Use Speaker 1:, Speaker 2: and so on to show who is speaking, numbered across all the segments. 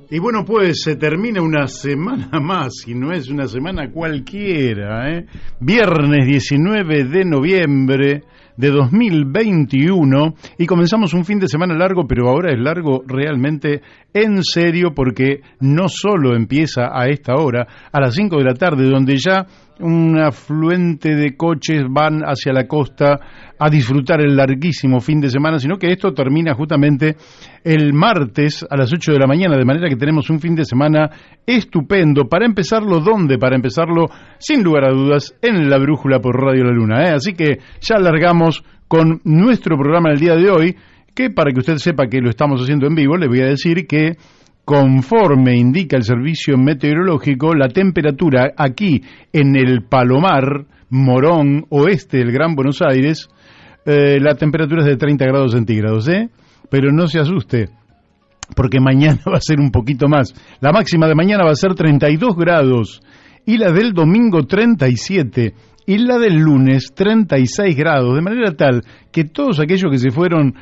Speaker 1: Y bueno, pues se termina una semana más, y no es una semana cualquiera, ¿eh? Viernes 19 de noviembre de 2021, y comenzamos un fin de semana largo, pero ahora es largo realmente en serio, porque no solo empieza a esta hora, a las 5 de la tarde, donde ya un afluente de coches van hacia la costa a disfrutar el larguísimo fin de semana, sino que esto termina justamente el martes a las 8 de la mañana, de manera que tenemos un fin de semana estupendo. Para empezarlo, ¿dónde? Para empezarlo, sin lugar a dudas, en La Brújula por Radio La Luna, ¿eh? Así que ya largamos con nuestro programa del día de hoy, que para que usted sepa que lo estamos haciendo en vivo, le voy a decir que conforme indica el servicio meteorológico, la temperatura aquí en el Palomar, Morón, oeste del Gran Buenos Aires, la temperatura es de 30 grados centígrados, ¿eh? Pero no se asuste, porque mañana va a ser un poquito más. La máxima de mañana va a ser 32 grados, y la del domingo 37, y la del lunes 36 grados, de manera tal que todos aquellos que se fueron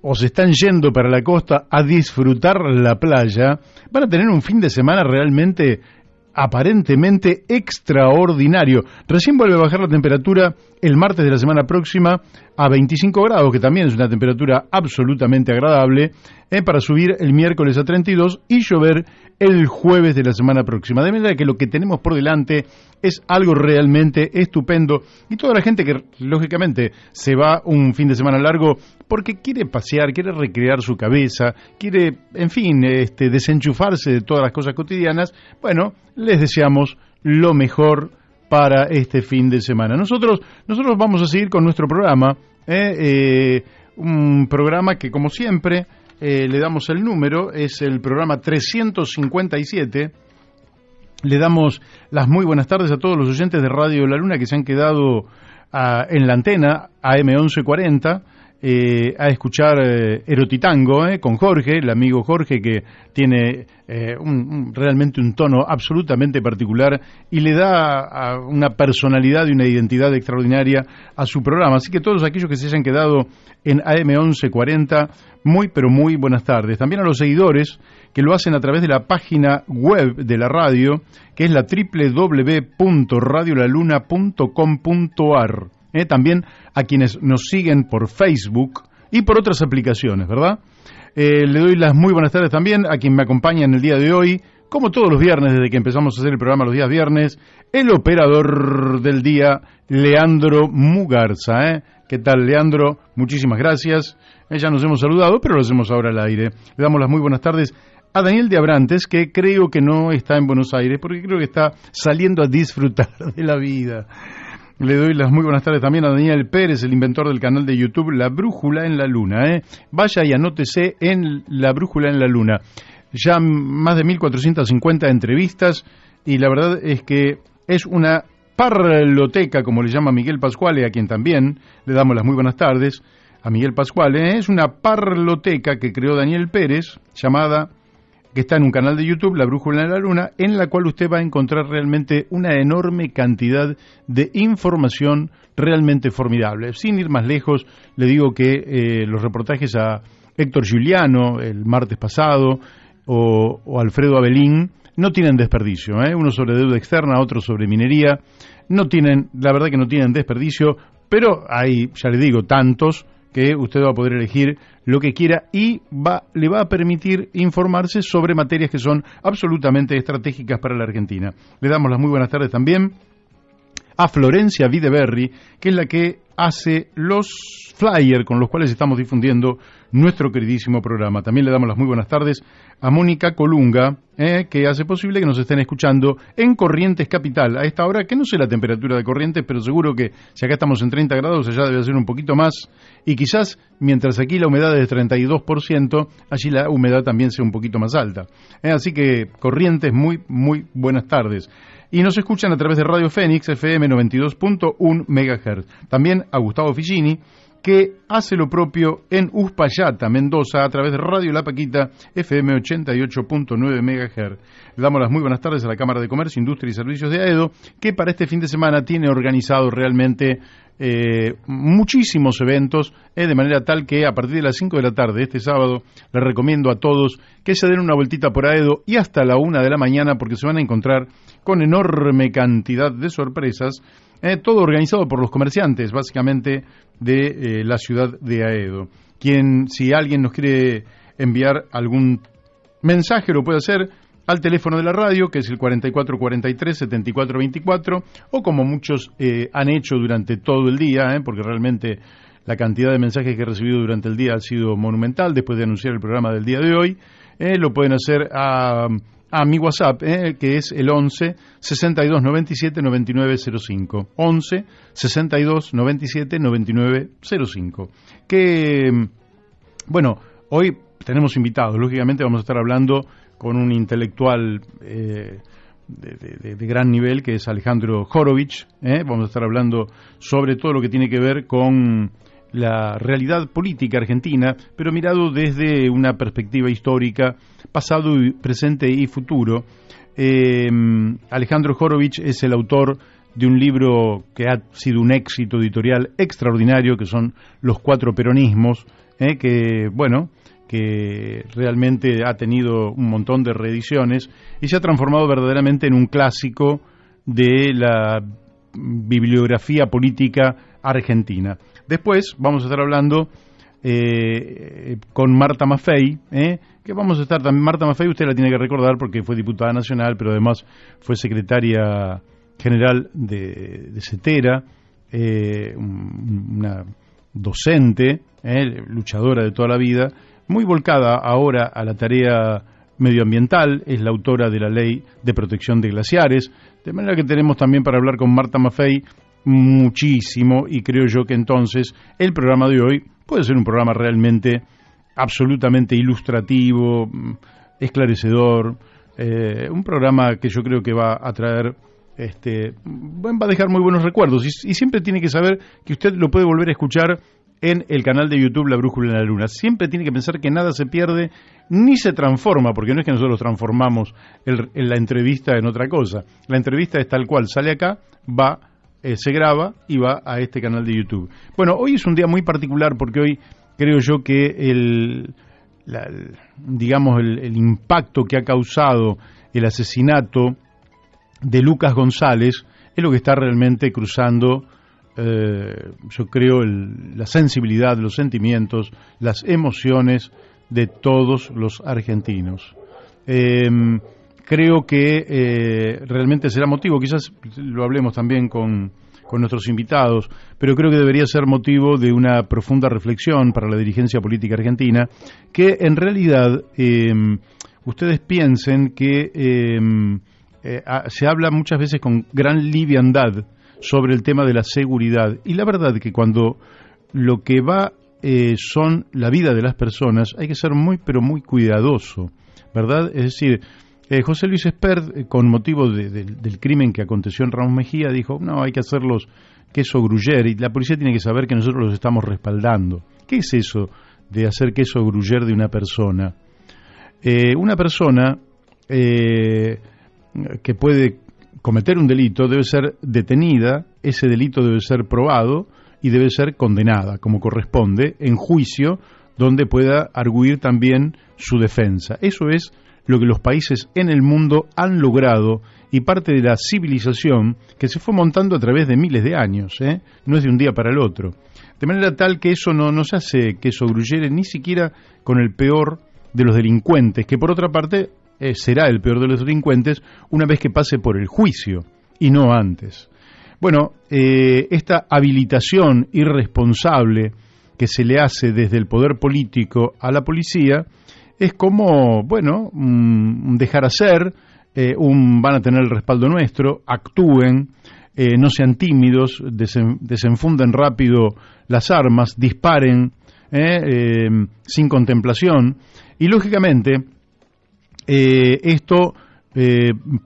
Speaker 1: o se están yendo para la costa a disfrutar la playa, van a tener un fin de semana realmente, aparentemente extraordinario. Recién vuelve a bajar la temperatura el martes de la semana próxima a 25 grados, que también es una temperatura absolutamente agradable, para subir el miércoles a 32 y llover el jueves de la semana próxima. De manera que lo que tenemos por delante es algo realmente estupendo, y toda la gente que lógicamente se va un fin de semana largo porque quiere pasear, quiere recrear su cabeza, quiere, en fin, desenchufarse de todas las cosas cotidianas, bueno, les deseamos lo mejor para este fin de semana. Nosotros vamos a seguir con nuestro programa, un programa que, como siempre, le damos el número, es el programa 357. Le damos las muy buenas tardes a todos los oyentes de Radio La Luna que se han quedado en la antena AM 1140 a escuchar Erotitango con Jorge, el amigo Jorge, que tiene realmente un tono absolutamente particular y le da una personalidad y una identidad extraordinaria a su programa. Así que todos aquellos que se hayan quedado en AM 1140, muy pero muy buenas tardes. También a los seguidores que lo hacen a través de la página web de la radio, que es la www.radiolaluna.com.ar. También a quienes nos siguen por Facebook y por otras aplicaciones, ¿verdad? Le doy las muy buenas tardes también a quien me acompaña en el día de hoy, como todos los viernes, desde que empezamos a hacer el programa los días viernes, el operador del día, Leandro Mugarza. ¿Qué tal, Leandro? Muchísimas gracias. Ya nos hemos saludado, pero lo hacemos ahora al aire. Le damos las muy buenas tardes a Daniel de Abrantes, que creo que no está en Buenos Aires, porque creo que está saliendo a disfrutar de la vida. Le doy las muy buenas tardes también a Daniel Pérez, el inventor del canal de YouTube La Brújula en la Luna. Vaya y anótese en La Brújula en la Luna. Ya más de 1450 entrevistas, y la verdad es que es una parloteca, como le llama Miguel Pascuale, a quien también le damos las muy buenas tardes. A Miguel Pascuale, es una parloteca que creó Daniel Pérez, que está en un canal de YouTube, La Brújula en la Luna, en la cual usted va a encontrar realmente una enorme cantidad de información realmente formidable. Sin ir más lejos, le digo que los reportajes a Héctor Giuliano el martes pasado o Alfredo Abelín no tienen desperdicio, uno sobre deuda externa, otro sobre minería, la verdad que no tienen desperdicio, pero hay, ya le digo, tantos que usted va a poder elegir lo que quiera y le va a permitir informarse sobre materias que son absolutamente estratégicas para la Argentina. Le damos las muy buenas tardes también a Florencia Videberri, que es la que hace los flyers con los cuales estamos difundiendo nuestro queridísimo programa. También le damos las muy buenas tardes a Mónica Colunga, que hace posible que nos estén escuchando en Corrientes Capital a esta hora, que no sé la temperatura de Corrientes, pero seguro que si acá estamos en 30 grados, allá debe ser un poquito más, y quizás mientras aquí la humedad es de 32%, allí la humedad también sea un poquito más alta. Así que Corrientes, muy, muy buenas tardes. Y nos escuchan a través de Radio Fénix, FM 92.1 MHz. También a Gustavo Ficini, que hace lo propio en Uspallata, Mendoza, a través de Radio La Paquita, FM 88.9 MHz. Le damos las muy buenas tardes a la Cámara de Comercio, Industria y Servicios de Aedo, que para este fin de semana tiene organizado realmente muchísimos eventos, de manera tal que a partir de las 5 de la tarde este sábado les recomiendo a todos que se den una vueltita por Aedo y hasta la 1 de la mañana, porque se van a encontrar con enorme cantidad de sorpresas, todo organizado por los comerciantes básicamente de la ciudad de Aedo. Si alguien nos quiere enviar algún mensaje, lo puede hacer al teléfono de la radio, que es el 4443-7424, o como muchos han hecho durante todo el día, porque realmente la cantidad de mensajes que he recibido durante el día ha sido monumental después de anunciar el programa del día de hoy. Lo pueden hacer a mi WhatsApp, que es el 11 62 97 99 05. 11 62 97 99 05. Que, bueno, hoy tenemos invitados. Lógicamente vamos a estar hablando con un intelectual de gran nivel, que es Alejandro Horovich. Vamos a estar hablando sobre todo lo que tiene que ver con la realidad política argentina, pero mirado desde una perspectiva histórica, pasado, presente y futuro. Alejandro Horovich es el autor de un libro que ha sido un éxito editorial extraordinario, que son Los Cuatro Peronismos, que realmente ha tenido un montón de reediciones y se ha transformado verdaderamente en un clásico de la bibliografía política argentina. Después vamos a estar hablando con Marta Maffei, que vamos a estar también. Marta Maffei usted la tiene que recordar porque fue diputada nacional, pero además fue secretaria general de CETERA, una docente, luchadora de toda la vida, muy volcada ahora a la tarea medioambiental, es la autora de la Ley de Protección de Glaciares, de manera que tenemos también para hablar con Marta Maffei muchísimo, y creo yo que entonces el programa de hoy puede ser un programa realmente absolutamente ilustrativo, esclarecedor, un programa que yo creo que va a traer, va a dejar muy buenos recuerdos, y siempre tiene que saber que usted lo puede volver a escuchar en el canal de YouTube La Brújula en la Luna. Siempre tiene que pensar que nada se pierde ni se transforma, porque no es que nosotros transformamos la entrevista en otra cosa. La entrevista es tal cual, sale acá, se graba y va a este canal de YouTube. Bueno, hoy es un día muy particular porque hoy creo yo que el impacto que ha causado el asesinato de Lucas González es lo que está realmente cruzando, yo creo, la sensibilidad, los sentimientos, las emociones de todos los argentinos. Creo que realmente será motivo, quizás lo hablemos también con nuestros invitados, pero creo que debería ser motivo de una profunda reflexión para la dirigencia política argentina, que en realidad ustedes piensen que se habla muchas veces con gran liviandad sobre el tema de la seguridad, y la verdad que cuando lo que va son la vida de las personas, hay que ser muy pero muy cuidadoso, ¿verdad? Es decir, José Luis Espert, con motivo del crimen que aconteció en Ramos Mejía, dijo, no, hay que hacerlos queso gruyère, y la policía tiene que saber que nosotros los estamos respaldando. ¿Qué es eso de hacer queso gruyère de una persona? Una persona que puede cometer un delito debe ser detenida, ese delito debe ser probado y debe ser condenada, como corresponde, en juicio, donde pueda arguir también su defensa. Eso es lo que los países en el mundo han logrado, y parte de la civilización que se fue montando a través de miles de años, no es de un día para el otro. De manera tal que eso no se hace queso gruyere ni siquiera con el peor de los delincuentes, que por otra parte será el peor de los delincuentes una vez que pase por el juicio, y no antes. Bueno, esta habilitación irresponsable que se le hace desde el poder político a la policía es como, bueno, dejar hacer, van a tener el respaldo nuestro, actúen, no sean tímidos, desenfunden rápido las armas, disparen sin contemplación, y lógicamente esto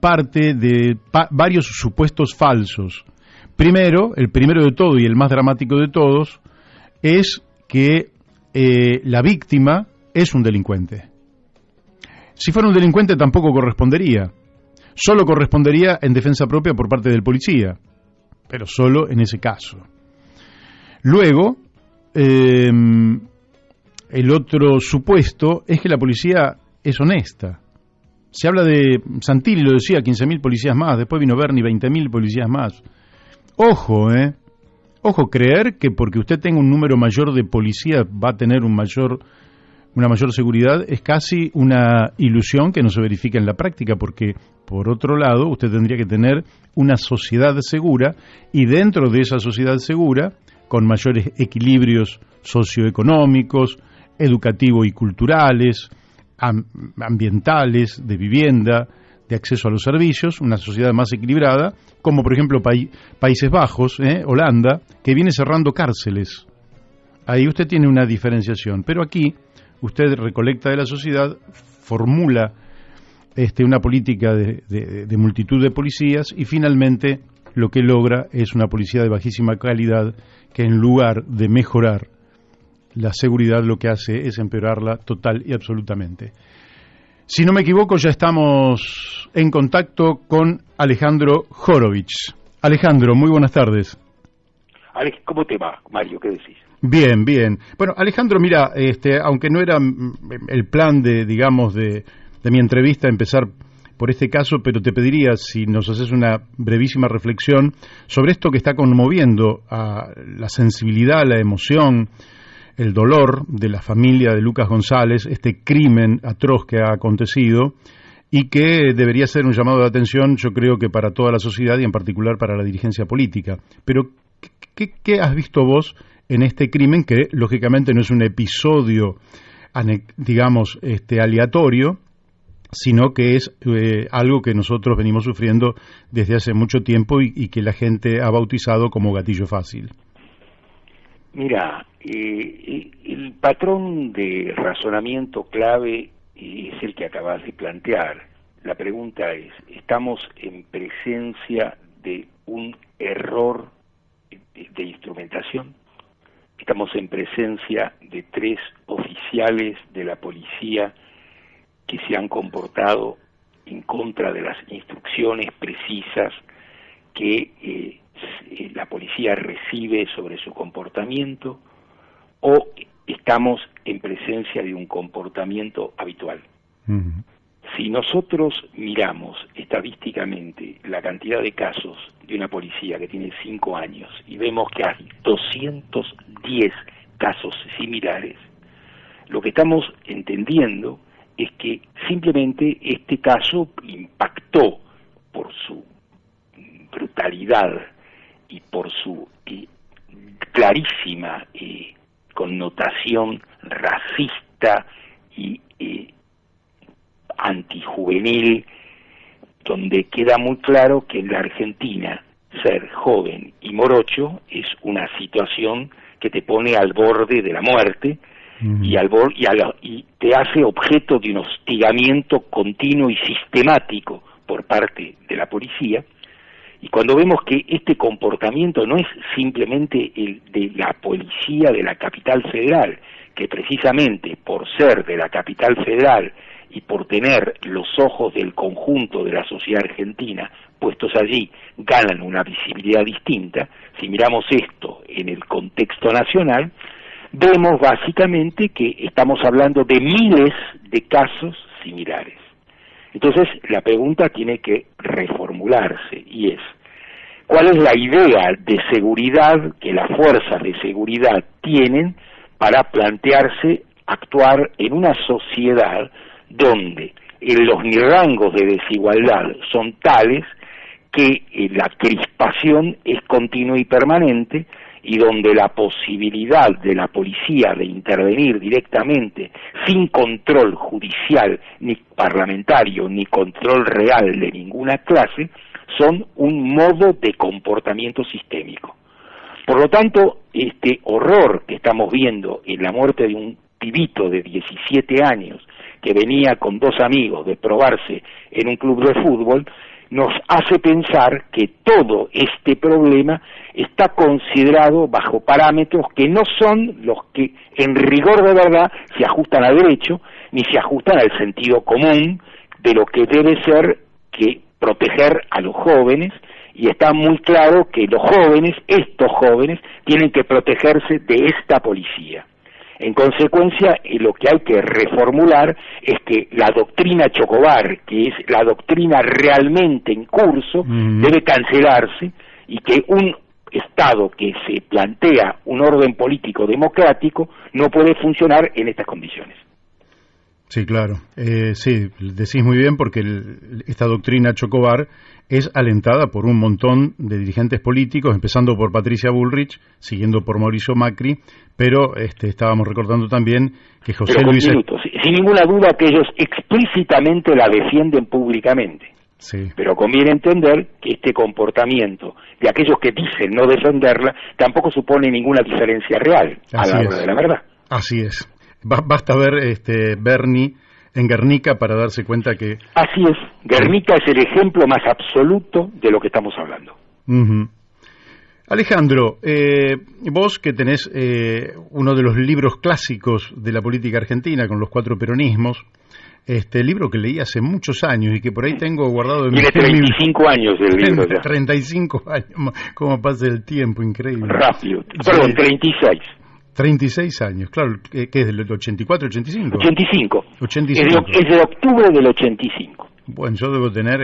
Speaker 1: parte de varios supuestos falsos. Primero, el primero de todo y el más dramático de todos, es que la víctima es un delincuente. Si fuera un delincuente tampoco correspondería. Solo correspondería en defensa propia por parte del policía, pero solo en ese caso. Luego, el otro supuesto es que la policía es honesta. Se habla de, Santilli lo decía, 15.000 policías más, después vino Berni, 20.000 policías más. Ojo, Ojo, creer que porque usted tenga un número mayor de policías va a tener una mayor seguridad es casi una ilusión que no se verifica en la práctica, porque por otro lado usted tendría que tener una sociedad segura y dentro de esa sociedad segura, con mayores equilibrios socioeconómicos, educativos y culturales, ambientales, de vivienda, de acceso a los servicios, una sociedad más equilibrada, como por ejemplo Países Bajos, Holanda, que viene cerrando cárceles. Ahí usted tiene una diferenciación, pero aquí usted recolecta de la sociedad, formula una política de multitud de policías y finalmente lo que logra es una policía de bajísima calidad que en lugar de mejorar la seguridad lo que hace es empeorarla total y absolutamente. Si no me equivoco, ya estamos en contacto con Alejandro Horovich. Alejandro, muy buenas tardes.
Speaker 2: Alex, ¿cómo te va, Mario? ¿Qué decís?
Speaker 1: Bien, bien. Bueno, Alejandro, mira, aunque no era el plan de mi entrevista empezar por este caso, pero te pediría si nos haces una brevísima reflexión sobre esto que está conmoviendo a la sensibilidad, la emoción, el dolor de la familia de Lucas González, este crimen atroz que ha acontecido y que debería ser un llamado de atención, yo creo que para toda la sociedad y en particular para la dirigencia política. Pero, ¿qué has visto vos en este crimen que lógicamente no es un episodio, aleatorio, sino que es algo que nosotros venimos sufriendo desde hace mucho tiempo y que la gente ha bautizado como gatillo fácil?
Speaker 2: Mira, el patrón de razonamiento clave es el que acabas de plantear. La pregunta es, ¿estamos en presencia de un error de instrumentación? ¿Estamos en presencia de 3 oficiales de la policía que se han comportado en contra de las instrucciones precisas que la policía recibe sobre su comportamiento, o estamos en presencia de un comportamiento habitual? Uh-huh. Si nosotros miramos estadísticamente la cantidad de casos de una policía que tiene 5 años y vemos que hay 210 casos similares, lo que estamos entendiendo es que simplemente este caso impactó por su brutalidad y por su clarísima connotación racista y antijuvenil, donde queda muy claro que en la Argentina ser joven y morocho es una situación que te pone al borde de la muerte. Uh-huh. y te hace objeto de un hostigamiento continuo y sistemático por parte de la policía. Y cuando vemos que este comportamiento no es simplemente el de la policía de la capital federal, que precisamente por ser de la capital federal y por tener los ojos del conjunto de la sociedad argentina puestos allí, ganan una visibilidad distinta. Si miramos esto en el contexto nacional, vemos básicamente que estamos hablando de miles de casos similares. Entonces, la pregunta tiene que reformularse y es, ¿cuál es la idea de seguridad que las fuerzas de seguridad tienen para plantearse actuar en una sociedad donde los rangos de desigualdad son tales que la crispación es continua y permanente, y donde la posibilidad de la policía de intervenir directamente sin control judicial, ni parlamentario, ni control real de ninguna clase, son un modo de comportamiento sistémico? Por lo tanto, este horror que estamos viendo en la muerte de un pibito de 17 años que venía con 2 amigos de probarse en un club de fútbol, nos hace pensar que todo este problema está considerado bajo parámetros que no son los que en rigor de verdad se ajustan al derecho, ni se ajustan al sentido común de lo que debe ser que proteger a los jóvenes y está muy claro que los jóvenes, estos jóvenes, tienen que protegerse de esta policía. En consecuencia, lo que hay que reformular es que la doctrina Chocobar, que es la doctrina realmente en curso, debe cancelarse, y que un Estado que se plantea un orden político democrático no puede funcionar en estas condiciones.
Speaker 1: Sí, claro. Sí, decís muy bien, porque esta doctrina Chocobar es alentada por un montón de dirigentes políticos, empezando por Patricia Bullrich, siguiendo por Mauricio Macri, pero estábamos recordando también que José Luis...
Speaker 2: Sin ninguna duda que ellos explícitamente la defienden públicamente.
Speaker 1: Sí.
Speaker 2: Pero conviene entender que este comportamiento de aquellos que dicen no defenderla tampoco supone ninguna diferencia real a la hora de la verdad.
Speaker 1: Así es. Basta ver Bernie en Guernica para darse cuenta que...
Speaker 2: Así es. Guernica es el ejemplo más absoluto de lo que estamos hablando.
Speaker 1: Alejandro, vos que tenés uno de los libros clásicos de la política argentina, con los 4 peronismos, libro que leí hace muchos años y que por ahí tengo guardado en
Speaker 2: Tiene 35 años el libro ya.
Speaker 1: 35 años, cómo pasa el tiempo, increíble.
Speaker 2: Rápido. Perdón, 36.
Speaker 1: 36 años, claro, que es del 84, 85.
Speaker 2: 85.
Speaker 1: 85.
Speaker 2: Es de octubre del 85.
Speaker 1: Bueno, yo debo tener,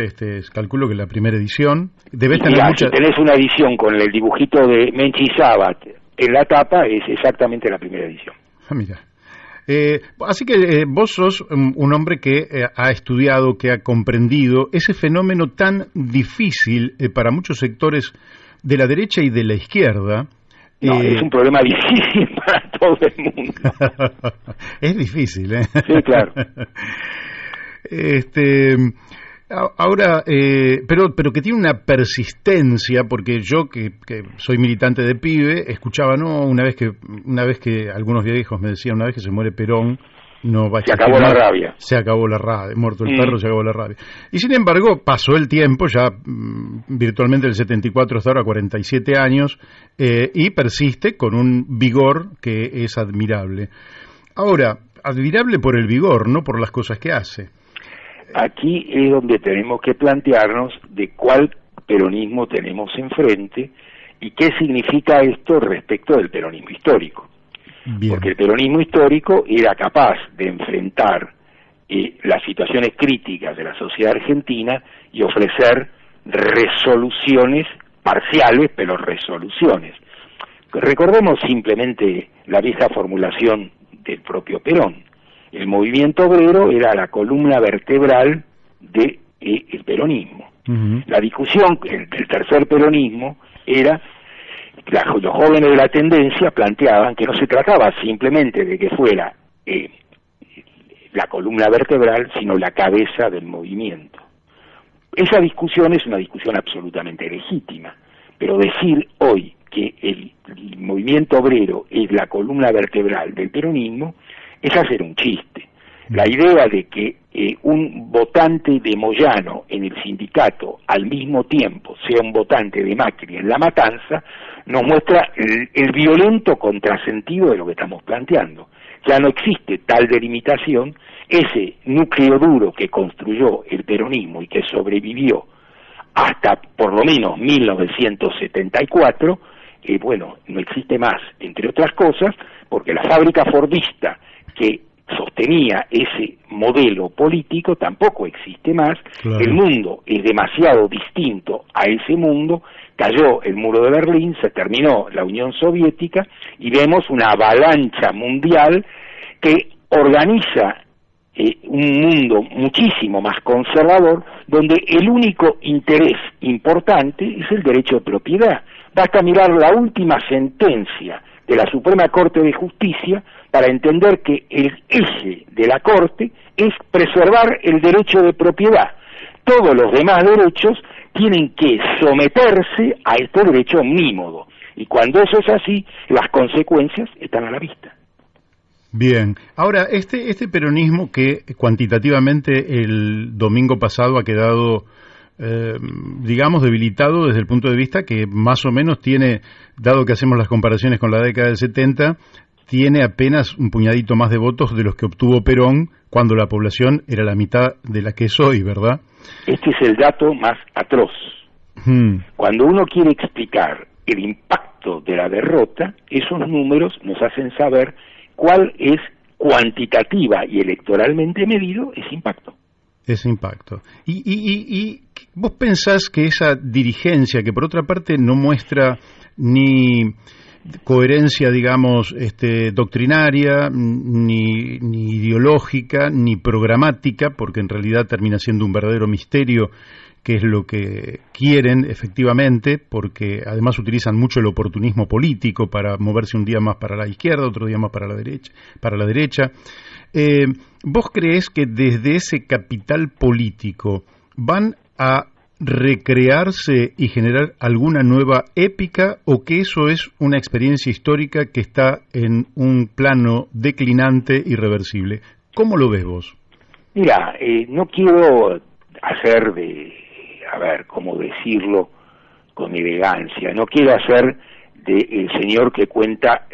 Speaker 1: calculo que la primera edición. Debes tener
Speaker 2: Si tenés una edición con el dibujito de Menchi Sabat en la tapa, es exactamente la primera edición.
Speaker 1: Mira. Así que vos sos un hombre que ha estudiado, que ha comprendido ese fenómeno tan difícil para muchos sectores de la derecha y de la izquierda.
Speaker 2: No, es un problema difícil para todo el mundo.
Speaker 1: Es difícil, ¿eh?
Speaker 2: Sí, claro.
Speaker 1: Ahora, pero que tiene una persistencia, porque yo que soy militante de pibe, escuchaba, una vez que algunos viejos me decían, una vez que se muere Perón, no va a existir.
Speaker 2: Se acabó la rabia.
Speaker 1: Se acabó la rabia, muerto el perro, se acabó la rabia. Y sin embargo, pasó el tiempo, ya virtualmente del 74 hasta ahora, 47 años, y persiste con un vigor que es admirable. Ahora, admirable por el vigor, no por las cosas que hace.
Speaker 2: Aquí es donde tenemos que plantearnos de cuál peronismo tenemos enfrente y qué significa esto respecto del peronismo histórico. Bien. Porque el peronismo histórico era capaz de enfrentar las situaciones críticas de la sociedad argentina y ofrecer resoluciones parciales, pero resoluciones. Recordemos simplemente la vieja formulación del propio Perón. El movimiento obrero era la columna vertebral del peronismo. La discusión del tercer peronismo era, los jóvenes de la tendencia planteaban que no se trataba simplemente de que fuera la columna vertebral, sino la cabeza del movimiento. Esa discusión es una discusión absolutamente legítima, pero decir hoy que el movimiento obrero es la columna vertebral del peronismo es hacer un chiste. La idea de que un votante de Moyano en el sindicato al mismo tiempo sea un votante de Macri en La Matanza nos muestra el violento contrasentido de lo que estamos planteando. Ya no existe tal delimitación. Ese núcleo duro que construyó el peronismo y que sobrevivió hasta por lo menos 1974, no existe más, entre otras cosas, porque la fábrica fordista que sostenía ese modelo político tampoco existe más. Claro. El mundo es demasiado distinto a ese mundo. Cayó el muro de Berlín, se terminó la Unión Soviética y vemos una avalancha mundial que organiza un mundo muchísimo más conservador, donde el único interés importante es el derecho de propiedad. Basta mirar la última sentencia de la Suprema Corte de Justicia para entender que el eje de la Corte es preservar el derecho de propiedad. Todos los demás derechos tienen que someterse a este derecho omnímodo. Y cuando eso es así, las consecuencias están a la vista.
Speaker 1: Bien. Ahora, este peronismo que cuantitativamente el domingo pasado ha quedado, digamos, debilitado desde el punto de vista que más o menos tiene, dado que hacemos las comparaciones con la década del 70, tiene apenas un puñadito más de votos de los que obtuvo Perón cuando la población era la mitad de la que es hoy, ¿verdad?
Speaker 2: Este es el dato más atroz. Cuando uno quiere explicar el impacto de la derrota, esos números nos hacen saber cuál es cuantitativa y electoralmente medido ese impacto.
Speaker 1: Ese impacto. Y vos pensás que esa dirigencia, que por otra parte no muestra ni coherencia, digamos, doctrinaria, ni ideológica, ni programática, porque en realidad termina siendo un verdadero misterio qué es lo que quieren efectivamente, porque además utilizan mucho el oportunismo político para moverse un día más para la izquierda, otro día más para la derecha. ¿Vos creés que desde ese capital político van a recrearse y generar alguna nueva épica, o que eso es una experiencia histórica que está en un plano declinante irreversible? ¿Cómo lo ves vos?
Speaker 2: Mira, no quiero hacer ¿cómo decirlo con elegancia? No quiero hacer el señor que cuenta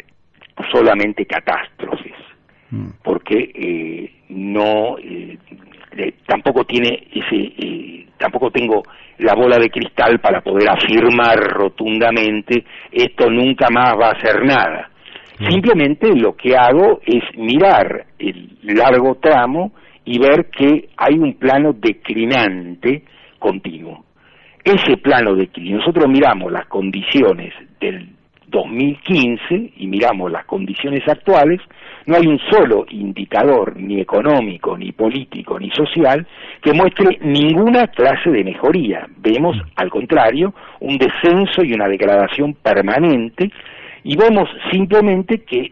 Speaker 2: solamente catástrofes, porque tampoco tampoco tengo la bola de cristal para poder afirmar rotundamente esto nunca más va a ser nada. Simplemente lo que hago es mirar el largo tramo y ver que hay un plano declinante continuo. Ese plano declinante, nosotros miramos las condiciones del 2015 y miramos las condiciones actuales, no hay un solo indicador, ni económico, ni político, ni social, que muestre ninguna clase de mejoría. Vemos, al contrario, un descenso y una degradación permanente, y vemos simplemente que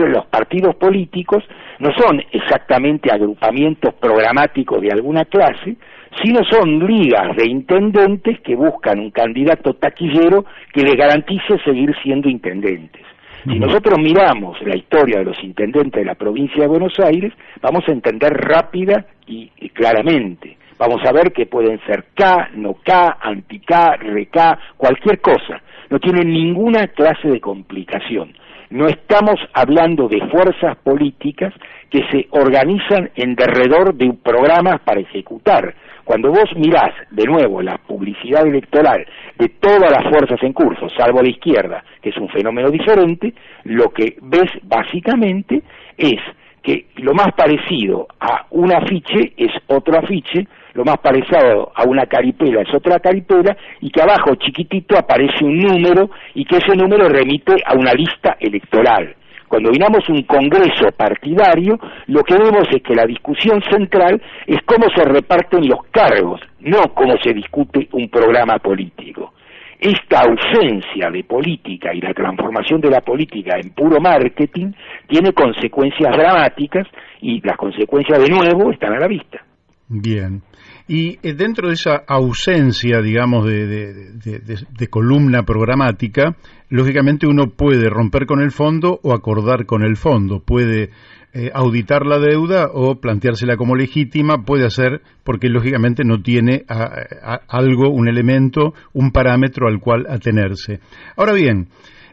Speaker 2: los partidos políticos no son exactamente agrupamientos programáticos de alguna clase, sino son ligas de intendentes que buscan un candidato taquillero que les garantice seguir siendo intendentes. Si nosotros miramos la historia de los intendentes de la provincia de Buenos Aires, vamos a entender rápida y claramente. Vamos a ver que pueden ser K, no K, anti-K, re-K, cualquier cosa. No tienen ninguna clase de complicación. No estamos hablando de fuerzas políticas que se organizan en derredor de programas para ejecutar. Cuando vos mirás de nuevo la publicidad electoral de todas las fuerzas en curso, salvo la izquierda, que es un fenómeno diferente, lo que ves básicamente es que lo más parecido a un afiche es otro afiche, lo más parecido a una caripela es otra caripela, y que abajo chiquitito aparece un número, y que ese número remite a una lista electoral. Cuando miramos un congreso partidario, lo que vemos es que la discusión central es cómo se reparten los cargos, no cómo se discute un programa político. Esta ausencia de política y la transformación de la política en puro marketing tiene consecuencias dramáticas, y las consecuencias de nuevo están a la vista.
Speaker 1: Bien. Y dentro de esa ausencia, digamos, de columna programática, lógicamente uno puede romper con el fondo o acordar con el fondo, puede auditar la deuda o planteársela como legítima, puede hacer, porque lógicamente no tiene algo, un elemento, un parámetro al cual atenerse. Ahora bien,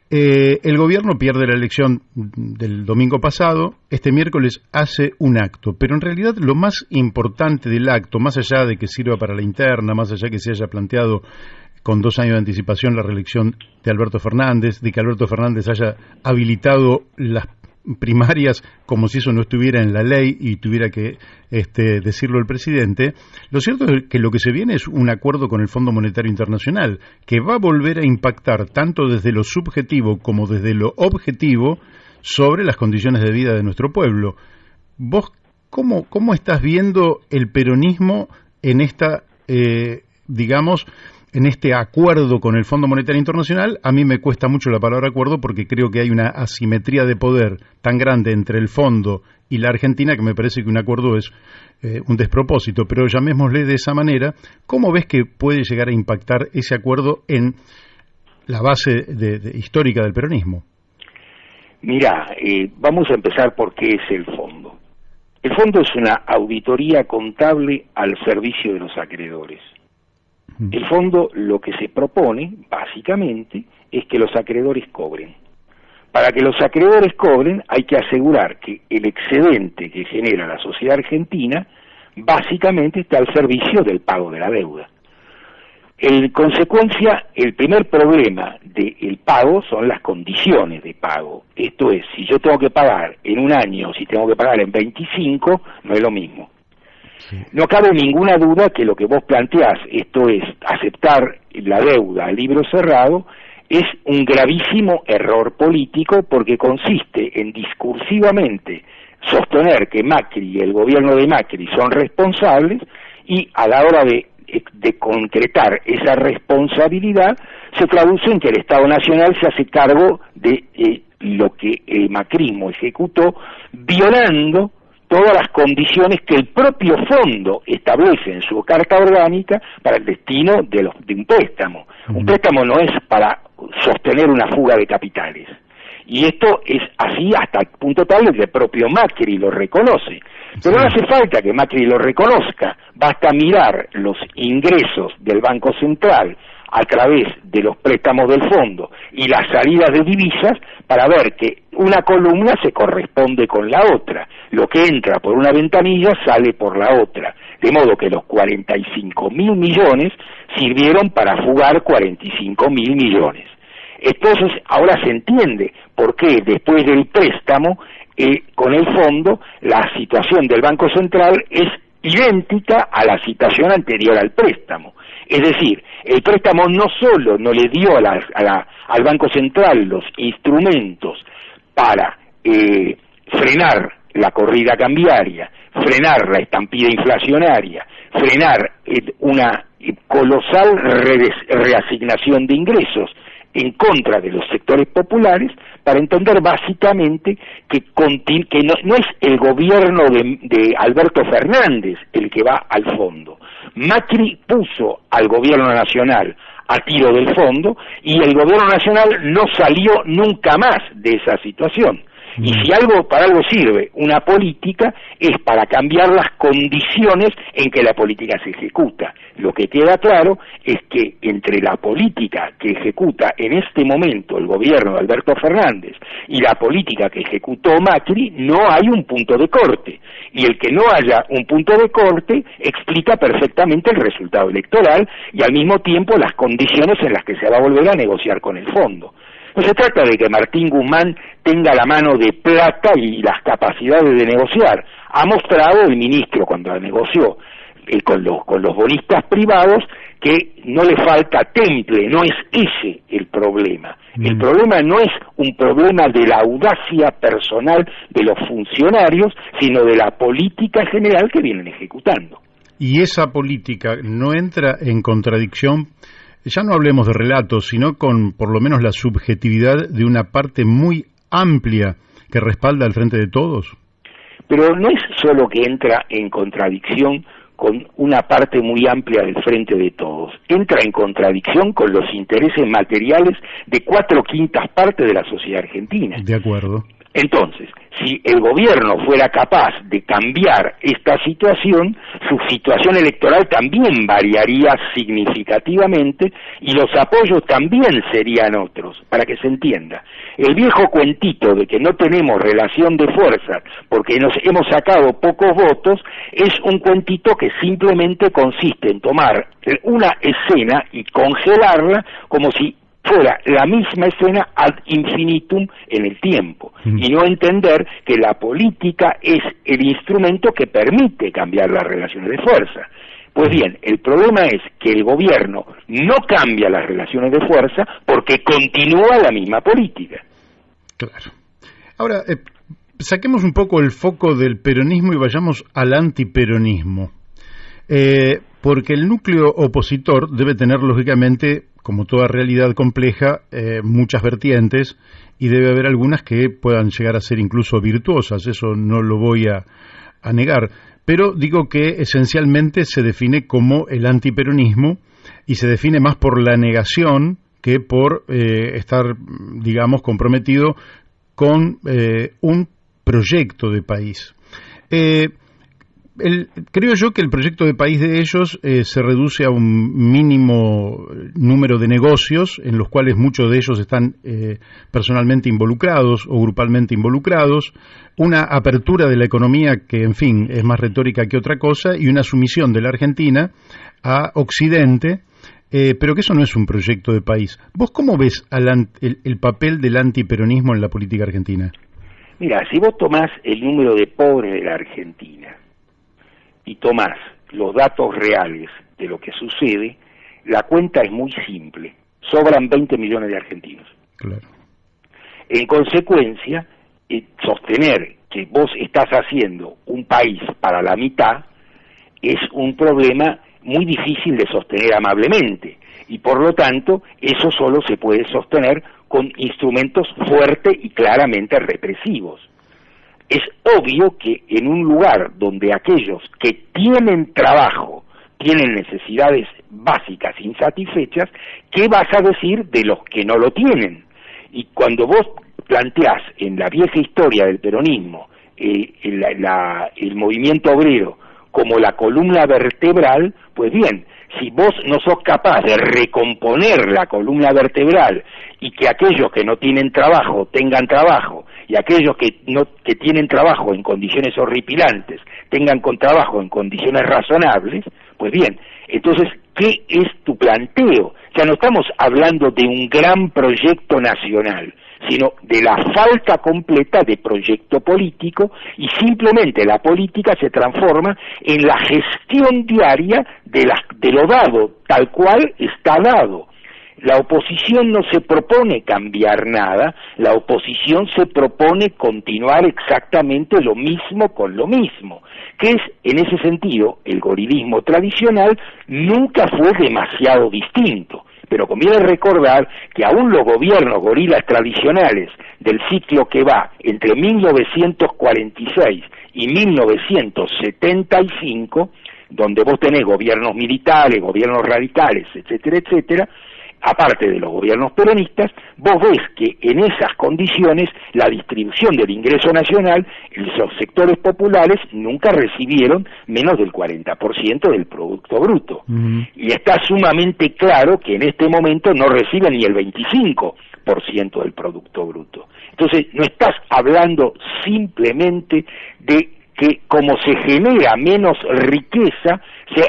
Speaker 1: el gobierno pierde la elección del domingo pasado, este miércoles hace un acto, pero en realidad lo más importante del acto, más allá de que sirva para la interna, más allá de que se haya planteado con 2 años de anticipación la reelección de Alberto Fernández, de que Alberto Fernández haya habilitado las primarias como si eso no estuviera en la ley y tuviera que decirlo el presidente, lo cierto es que lo que se viene es un acuerdo con el Fondo Monetario Internacional que va a volver a impactar tanto desde lo subjetivo como desde lo objetivo sobre las condiciones de vida de nuestro pueblo. ¿Vos cómo estás viendo el peronismo en esta, digamos, en este acuerdo con el Fondo Monetario Internacional? A mí me cuesta mucho la palabra acuerdo porque creo que hay una asimetría de poder tan grande entre el Fondo y la Argentina que me parece que un acuerdo es un despropósito, pero llamémosle de esa manera. ¿Cómo ves que puede llegar a impactar ese acuerdo en la base histórica del peronismo?
Speaker 2: Mira, vamos a empezar por qué es el Fondo. El Fondo es una auditoría contable al servicio de los acreedores. El fondo lo que se propone, básicamente, es que los acreedores cobren. Para que los acreedores cobren hay que asegurar que el excedente que genera la sociedad argentina básicamente está al servicio del pago de la deuda. En consecuencia, el primer problema del pago son las condiciones de pago. Esto es, si yo tengo que pagar en un año, si tengo que pagar en 25, no es lo mismo. Sí. No cabe ninguna duda que lo que vos planteás, esto es, aceptar la deuda a libro cerrado, es un gravísimo error político porque consiste en discursivamente sostener que Macri y el gobierno de Macri son responsables y a la hora de concretar esa responsabilidad se traduce en que el Estado Nacional se hace cargo de lo que el macrismo ejecutó, violando todas las condiciones que el propio fondo establece en su carta orgánica para el destino de un préstamo. Un préstamo no es para sostener una fuga de capitales. Y esto es así hasta el punto tal que el propio Macri lo reconoce. Pero no hace falta que Macri lo reconozca, basta mirar los ingresos del Banco Central a través de los préstamos del fondo y las salidas de divisas para ver que una columna se corresponde con la otra. Lo que entra por una ventanilla sale por la otra. De modo que los 45.000 millones sirvieron para fugar 45.000 millones. Entonces, ahora se entiende por qué después del préstamo, con el fondo, la situación del Banco Central es idéntica a la situación anterior al préstamo. Es decir, el préstamo no solo no le dio al Banco Central los instrumentos para frenar la corrida cambiaria, frenar la estampida inflacionaria, frenar una colosal reasignación de ingresos en contra de los sectores populares, para entender básicamente que no es el gobierno de Alberto Fernández el que va al fondo. Macri puso al gobierno nacional a tiro del fondo y el gobierno nacional no salió nunca más de esa situación. Y si para algo sirve una política, es para cambiar las condiciones en que la política se ejecuta. Lo que queda claro es que entre la política que ejecuta en este momento el gobierno de Alberto Fernández y la política que ejecutó Macri, no hay un punto de corte. Y el que no haya un punto de corte explica perfectamente el resultado electoral y al mismo tiempo las condiciones en las que se va a volver a negociar con el fondo. No se trata de que Martín Guzmán tenga la mano de plata y las capacidades de negociar. Ha mostrado el ministro cuando negoció con los bonistas privados que no le falta temple, no es ese el problema. El problema no es un problema de la audacia personal de los funcionarios, sino de la política general que vienen ejecutando.
Speaker 1: ¿Y esa política no entra en contradicción? Ya no hablemos de relatos, sino con por lo menos la subjetividad de una parte muy amplia que respalda al Frente de Todos.
Speaker 2: Pero no es solo que entra en contradicción con una parte muy amplia del Frente de Todos, entra en contradicción con los intereses materiales de 4/5 partes de la sociedad argentina.
Speaker 1: De acuerdo.
Speaker 2: Entonces, si el gobierno fuera capaz de cambiar esta situación, su situación electoral también variaría significativamente y los apoyos también serían otros, para que se entienda. El viejo cuentito de que no tenemos relación de fuerzas porque nos hemos sacado pocos votos es un cuentito que simplemente consiste en tomar una escena y congelarla como si fuera la misma escena ad infinitum en el tiempo, y no entender que la política es el instrumento que permite cambiar las relaciones de fuerza. Pues bien, el problema es que el gobierno no cambia las relaciones de fuerza porque continúa la misma política.
Speaker 1: Claro. Ahora, saquemos un poco el foco del peronismo y vayamos al antiperonismo. Porque el núcleo opositor debe tener, lógicamente, como toda realidad compleja, muchas vertientes, y debe haber algunas que puedan llegar a ser incluso virtuosas, eso no lo voy a negar, pero digo que esencialmente se define como el antiperonismo, y se define más por la negación que por estar, digamos, comprometido con un proyecto de país. Creo yo que el proyecto de país de ellos se reduce a un mínimo número de negocios en los cuales muchos de ellos están personalmente involucrados o grupalmente involucrados, una apertura de la economía que, en fin, es más retórica que otra cosa, y una sumisión de la Argentina a Occidente pero que eso no es un proyecto de país. ¿Vos cómo ves el papel del antiperonismo en la política argentina?
Speaker 2: Mira, si vos tomás el número de pobres de la Argentina y tomás los datos reales de lo que sucede, la cuenta es muy simple. Sobran 20 millones de argentinos.
Speaker 1: Claro.
Speaker 2: En consecuencia, sostener que vos estás haciendo un país para la mitad es un problema muy difícil de sostener amablemente, y por lo tanto eso solo se puede sostener con instrumentos fuertes y claramente represivos. Es obvio que en un lugar donde aquellos que tienen trabajo tienen necesidades básicas insatisfechas, ¿qué vas a decir de los que no lo tienen? Y cuando vos planteás en la vieja historia del peronismo el movimiento obrero como la columna vertebral, pues bien, si vos no sos capaz de recomponer la columna vertebral y que aquellos que no tienen trabajo tengan trabajo, y aquellos que tienen trabajo en condiciones horripilantes tengan con trabajo en condiciones razonables, pues bien, entonces, ¿qué es tu planteo? Ya no estamos hablando de un gran proyecto nacional, sino de la falta completa de proyecto político, y simplemente la política se transforma en la gestión diaria de lo dado, tal cual está dado. La oposición no se propone cambiar nada, la oposición se propone continuar exactamente lo mismo con lo mismo, que es, en ese sentido, el gorilismo tradicional nunca fue demasiado distinto. Pero conviene recordar que aún los gobiernos gorilas tradicionales del ciclo que va entre 1946 y 1975, donde vos tenés gobiernos militares, gobiernos radicales, etcétera, etcétera, aparte de los gobiernos peronistas, vos ves que en esas condiciones la distribución del ingreso nacional, los sectores populares nunca recibieron menos del 40% del Producto Bruto. Y está sumamente claro que en este momento no reciben ni el 25% del Producto Bruto. Entonces, no estás hablando simplemente de que como se genera menos riqueza,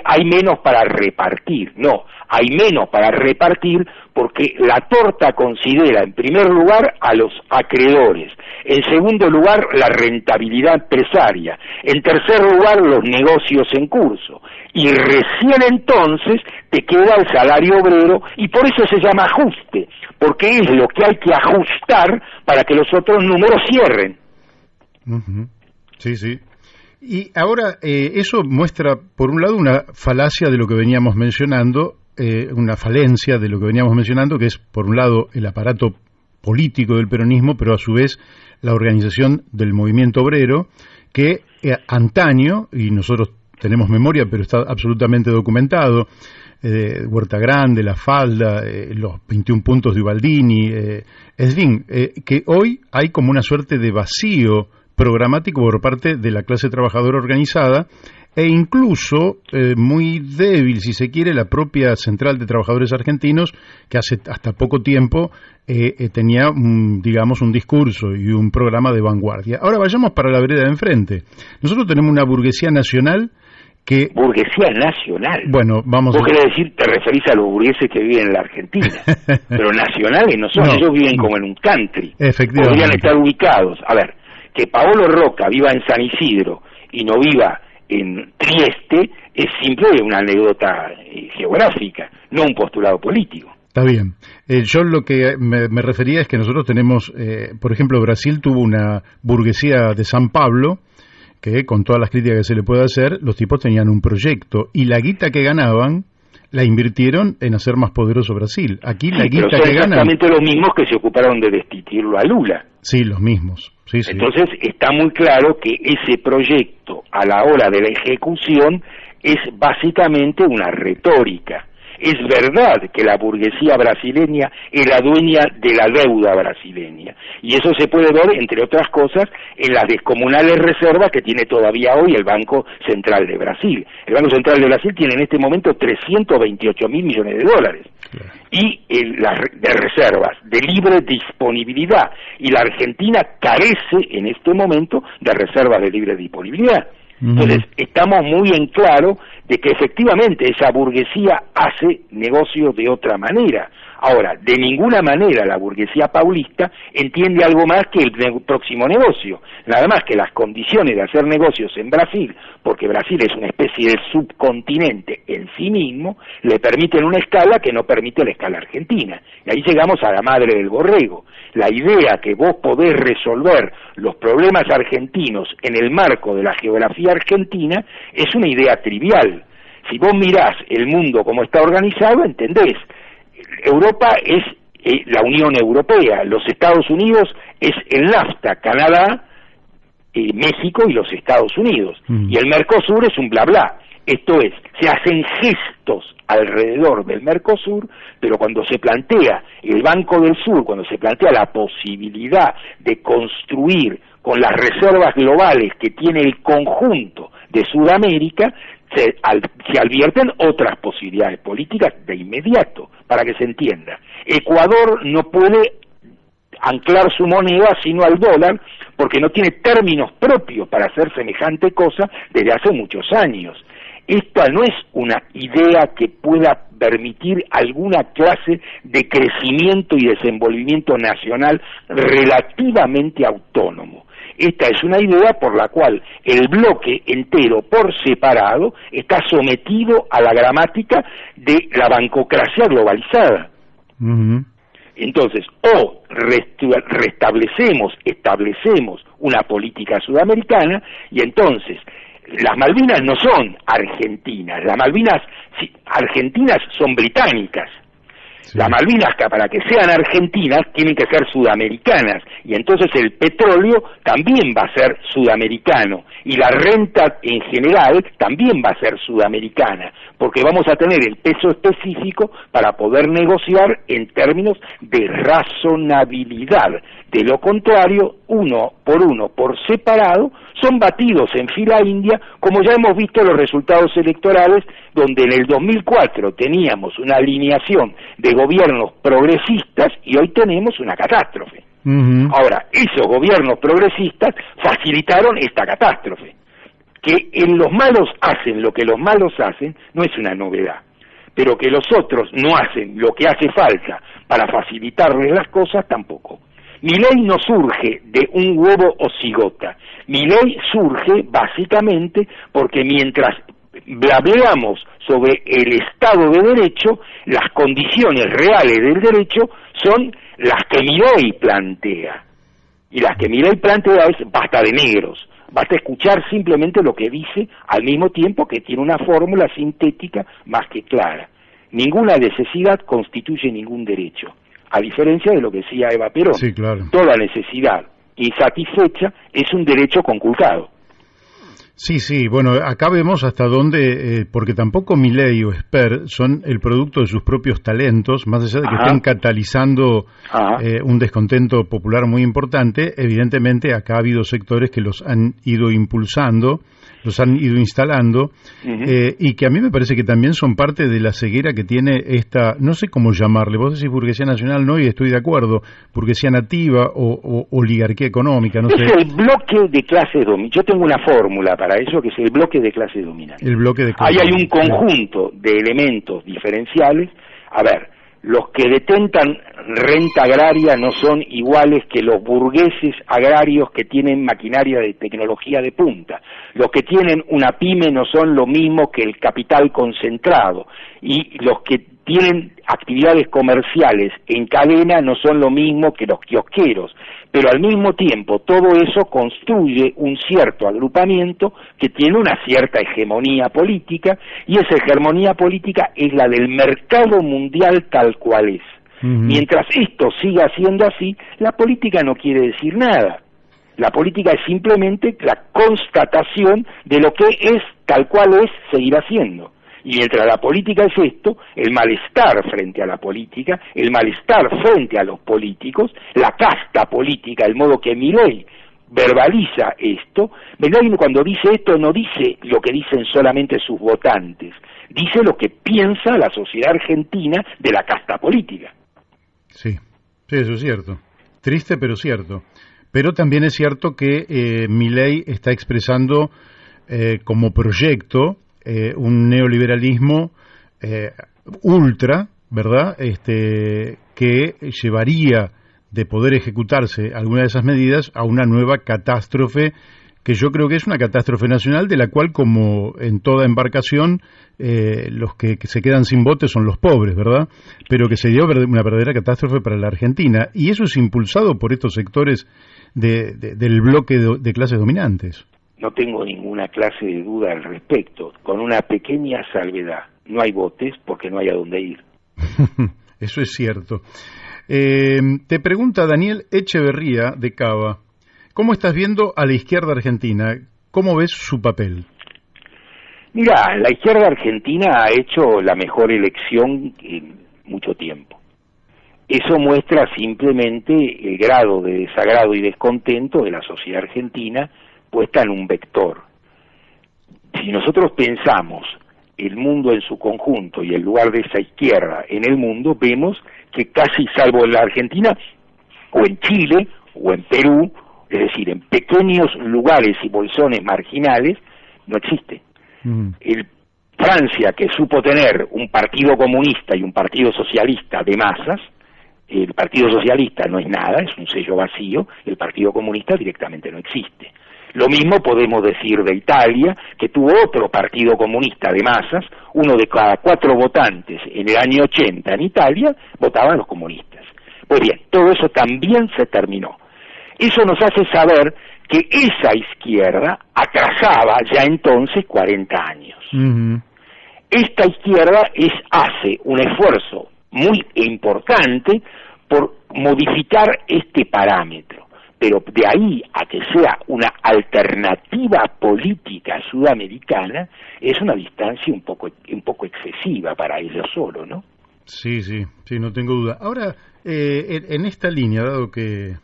Speaker 2: hay menos para repartir. No, hay menos para repartir porque la torta considera en primer lugar a los acreedores, en segundo lugar la rentabilidad empresaria, en tercer lugar los negocios en curso, y recién entonces te queda el salario obrero, y por eso se llama ajuste, porque es lo que hay que ajustar para que los otros números cierren.
Speaker 1: Sí, sí. Y ahora eso muestra, por un lado, una falacia de lo que veníamos mencionando, una falencia de lo que veníamos mencionando, que es, por un lado, el aparato político del peronismo, pero a su vez la organización del movimiento obrero, que antaño, y nosotros tenemos memoria, pero está absolutamente documentado, Huerta Grande, La Falda, los 21 puntos de Ubaldini, en fin, que hoy hay como una suerte de vacío programático por parte de la clase trabajadora organizada, e incluso muy débil, si se quiere, la propia Central de Trabajadores Argentinos, que hace hasta poco tiempo tenía, digamos, un discurso y un programa de vanguardia. Ahora vayamos para la vereda de enfrente. Nosotros tenemos una burguesía nacional que...
Speaker 2: Burguesía nacional.
Speaker 1: Bueno, vamos.
Speaker 2: Vos querés decir, te referís a los burgueses que viven en la Argentina, pero nacionales no son, no, ellos viven como en un country.
Speaker 1: Efectivamente.
Speaker 2: Podrían estar ubicados. A ver, que Paolo Roca viva en San Isidro y no viva en Trieste es simple una anécdota geográfica, no un postulado político.
Speaker 1: Está bien. Yo lo que me refería es que nosotros tenemos, por ejemplo, Brasil tuvo una burguesía de San Pablo, que con todas las críticas que se le puede hacer, los tipos tenían un proyecto, y la guita que ganaban la invirtieron en hacer más poderoso Brasil. Aquí la guita
Speaker 2: pero son
Speaker 1: que ganan...
Speaker 2: exactamente los mismos que se ocuparon de destituirlo a Lula.
Speaker 1: Sí, los mismos. Sí, sí.
Speaker 2: Entonces está muy claro que ese proyecto a la hora de la ejecución es básicamente una retórica. Es verdad que la burguesía brasileña es la dueña de la deuda brasileña, y eso se puede ver, entre otras cosas, en las descomunales reservas que tiene todavía hoy el Banco Central de Brasil. El Banco Central de Brasil tiene en este momento 328.000 millones de dólares, y las de reservas de libre disponibilidad, y la Argentina carece en este momento de reservas de libre disponibilidad. Entonces, estamos muy en claro de que efectivamente esa burguesía hace negocio de otra manera. Ahora, de ninguna manera la burguesía paulista entiende algo más que el próximo negocio. Nada más que las condiciones de hacer negocios en Brasil, porque Brasil es una especie de subcontinente en sí mismo, le permiten una escala que no permite la escala argentina. Y ahí llegamos a la madre del borrego. La idea que vos podés resolver los problemas argentinos en el marco de la geografía argentina es una idea trivial. Si vos mirás el mundo como está organizado, entendés. Europa es la Unión Europea, los Estados Unidos es el NAFTA, Canadá, México y los Estados Unidos, y el Mercosur es un bla bla. Esto es, se hacen gestos alrededor del Mercosur, pero cuando se plantea el Banco del Sur, cuando se plantea la posibilidad de construir con las reservas globales que tiene el conjunto de Sudamérica, se advierten otras posibilidades políticas de inmediato, para que se entienda. Ecuador no puede anclar su moneda sino al dólar, porque no tiene términos propios para hacer semejante cosa desde hace muchos años. Esta no es una idea que pueda permitir alguna clase de crecimiento y desenvolvimiento nacional relativamente autónomo. Esta es una idea por la cual el bloque entero por separado está sometido a la gramática de la bancocracia globalizada. Entonces, o establecemos una política sudamericana, y entonces las Malvinas no son argentinas, las Malvinas argentinas son británicas. Sí. Las Malvinas, para que sean argentinas, tienen que ser sudamericanas, y entonces el petróleo también va a ser sudamericano, y la renta en general también va a ser sudamericana, porque vamos a tener el peso específico para poder negociar en términos de razonabilidad. De lo contrario, uno, por separado, son batidos en fila india, como ya hemos visto los resultados electorales, donde en el 2004 teníamos una alineación de gobiernos progresistas y hoy tenemos una catástrofe. Ahora, esos gobiernos progresistas facilitaron esta catástrofe. Que los malos hacen lo que los malos hacen no es una novedad, pero que los otros no hacen lo que hace falta para facilitarles las cosas tampoco. Milei no surge de un huevo o cigota. Milei surge básicamente porque mientras hableamos sobre el Estado de Derecho, las condiciones reales del derecho son las que Milei plantea. Y las que Milei plantea es basta de negros. Basta escuchar simplemente lo que dice, al mismo tiempo que tiene una fórmula sintética más que clara. Ninguna necesidad constituye ningún derecho. A diferencia de lo que decía Eva Perón,
Speaker 1: sí, claro.
Speaker 2: Toda necesidad insatisfecha es un derecho conculcado.
Speaker 1: Sí, bueno, acá vemos hasta dónde, porque tampoco Milei o Esper son el producto de sus propios talentos, más allá de que estén catalizando un descontento popular muy importante. Evidentemente acá ha habido sectores que los han ido impulsando, los han ido instalando, y que a mí me parece que también son parte de la ceguera que tiene esta, no sé cómo llamarle, vos decís burguesía nacional, no, y estoy de acuerdo, burguesía nativa o oligarquía económica, no sé.
Speaker 2: Es el bloque de clase dominante. Yo tengo una fórmula para eso, que es el bloque de clase dominante.
Speaker 1: El bloque de clase.
Speaker 2: Ahí hay un conjunto de elementos diferenciales. A ver, los que detentan renta agraria no son iguales que los burgueses agrarios que tienen maquinaria de tecnología de punta. Los que tienen una pyme no son lo mismo que el capital concentrado. Y los que tienen actividades comerciales en cadena no son lo mismo que los kiosqueros. Pero al mismo tiempo todo eso construye un cierto agrupamiento que tiene una cierta hegemonía política, y esa hegemonía política es la del mercado mundial tal cual es. Mientras esto siga siendo así, la política no quiere decir nada. La política es simplemente la constatación de lo que es tal cual es, seguirá siendo. Y mientras la política es esto, el malestar frente a la política, el malestar frente a los políticos, la casta política, el modo que Milei verbaliza esto, Milei cuando dice esto no dice lo que dicen solamente sus votantes, dice lo que piensa la sociedad argentina de la casta política.
Speaker 1: Sí, eso es cierto. Triste, pero cierto. Pero también es cierto que Milei está expresando como proyecto un neoliberalismo ultra, ¿verdad? Que llevaría, de poder ejecutarse alguna de esas medidas, a una nueva catástrofe, que yo creo que es una catástrofe nacional, de la cual, como en toda embarcación, los que se quedan sin bote son los pobres, ¿verdad? Pero que sería una verdadera catástrofe para la Argentina, y eso es impulsado por estos sectores del bloque de clases dominantes.
Speaker 2: No tengo ninguna clase de duda al respecto, con una pequeña salvedad: no hay botes porque no hay a dónde ir.
Speaker 1: Eso es cierto. Te pregunta Daniel Echeverría de Cava: ¿cómo estás viendo a la izquierda argentina? ¿Cómo ves su papel?
Speaker 2: Mira, la izquierda argentina ha hecho la mejor elección en mucho tiempo. Eso muestra simplemente el grado de desagrado y descontento de la sociedad argentina puesta en un vector. Si nosotros pensamos el mundo en su conjunto y el lugar de esa izquierda en el mundo, vemos que casi, salvo en la Argentina o en Chile o en Perú, es decir, en pequeños lugares y bolsones marginales, no existe. Francia, que supo tener un partido comunista y un partido socialista de masas, el partido socialista no es nada, es un sello vacío, el partido comunista directamente no existe. Lo mismo podemos decir de Italia, que tuvo otro partido comunista de masas, uno de cada 4 votantes en el año 80 en Italia votaban los comunistas. Pues bien, todo eso también se terminó. Eso nos hace saber que esa izquierda atrasaba ya entonces 40 años. Esta izquierda hace un esfuerzo muy importante por modificar este parámetro, pero de ahí a que sea una alternativa política sudamericana es una distancia un poco excesiva para ellos solo, ¿no?
Speaker 1: Sí, no tengo duda. Ahora, en esta línea, dado que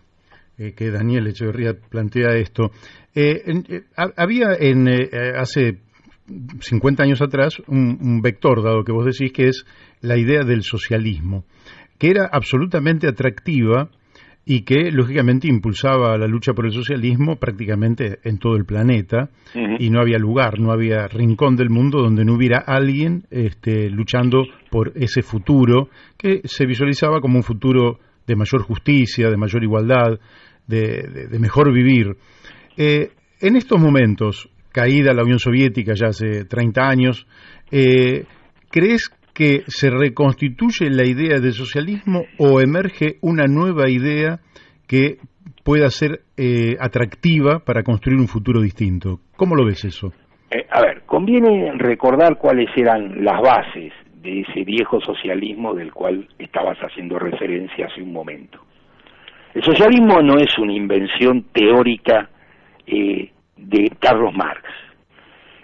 Speaker 1: Daniel Echeverría plantea esto, había hace 50 años atrás un vector, dado que vos decís, que es la idea del socialismo, que era absolutamente atractiva y que lógicamente impulsaba la lucha por el socialismo prácticamente en todo el planeta. Y no había lugar, no había rincón del mundo donde no hubiera alguien luchando por ese futuro que se visualizaba como un futuro de mayor justicia, de mayor igualdad, de mejor vivir. En estos momentos, caída la Unión Soviética ya hace 30 años, ¿crees que se reconstituye la idea del socialismo o emerge una nueva idea que pueda ser atractiva para construir un futuro distinto? ¿Cómo lo ves eso?
Speaker 2: Conviene recordar cuáles eran las bases de ese viejo socialismo del cual estabas haciendo referencia hace un momento. El socialismo no es una invención teórica de Carlos Marx.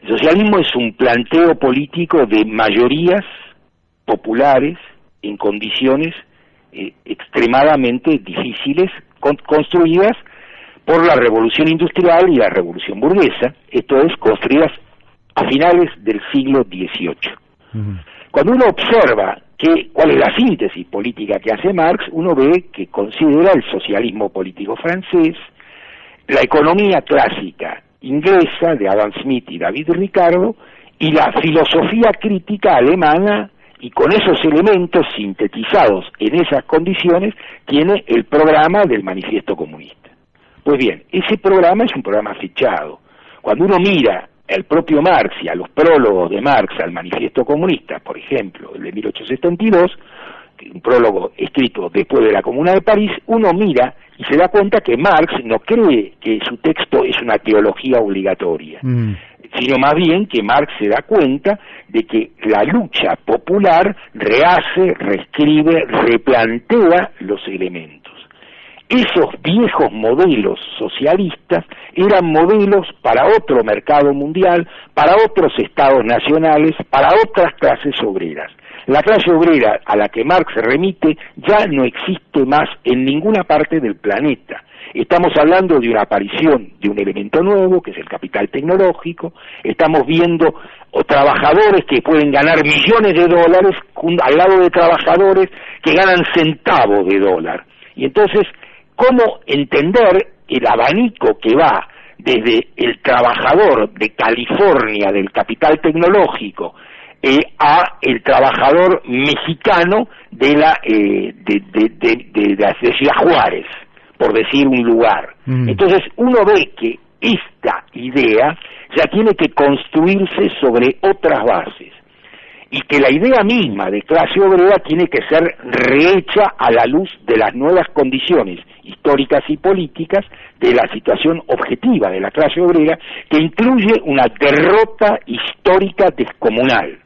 Speaker 2: El socialismo es un planteo político de mayorías populares en condiciones extremadamente difíciles, construidas por la revolución industrial y la revolución burguesa, esto es, construidas a finales del siglo XVIII. Cuando uno observa cuál es la síntesis política que hace Marx, uno ve que considera el socialismo político francés, la economía clásica inglesa de Adam Smith y David Ricardo, y la filosofía crítica alemana, y con esos elementos sintetizados en esas condiciones tiene el programa del Manifiesto Comunista. Pues bien, ese programa es un programa fechado. Cuando uno mira al propio Marx y a los prólogos de Marx al Manifiesto Comunista, por ejemplo, el de 1872, un prólogo escrito después de la Comuna de París, uno mira y se da cuenta que Marx no cree que su texto es una teología obligatoria, sino más bien que Marx se da cuenta de que la lucha popular rehace, reescribe, replantea los elementos. Esos viejos modelos socialistas eran modelos para otro mercado mundial, para otros estados nacionales, para otras clases obreras. La clase obrera a la que Marx se remite ya no existe más en ninguna parte del planeta. Estamos hablando de una aparición de un elemento nuevo, que es el capital tecnológico. Estamos viendo trabajadores que pueden ganar millones de dólares al lado de trabajadores que ganan centavos de dólar. Y entonces, ¿cómo entender el abanico que va desde el trabajador de California del capital tecnológico a el trabajador mexicano de Ciudad Juárez, por decir un lugar. Entonces uno ve que esta idea ya tiene que construirse sobre otras bases, y que la idea misma de clase obrera tiene que ser rehecha a la luz de las nuevas condiciones históricas y políticas de la situación objetiva de la clase obrera, que incluye una derrota histórica descomunal.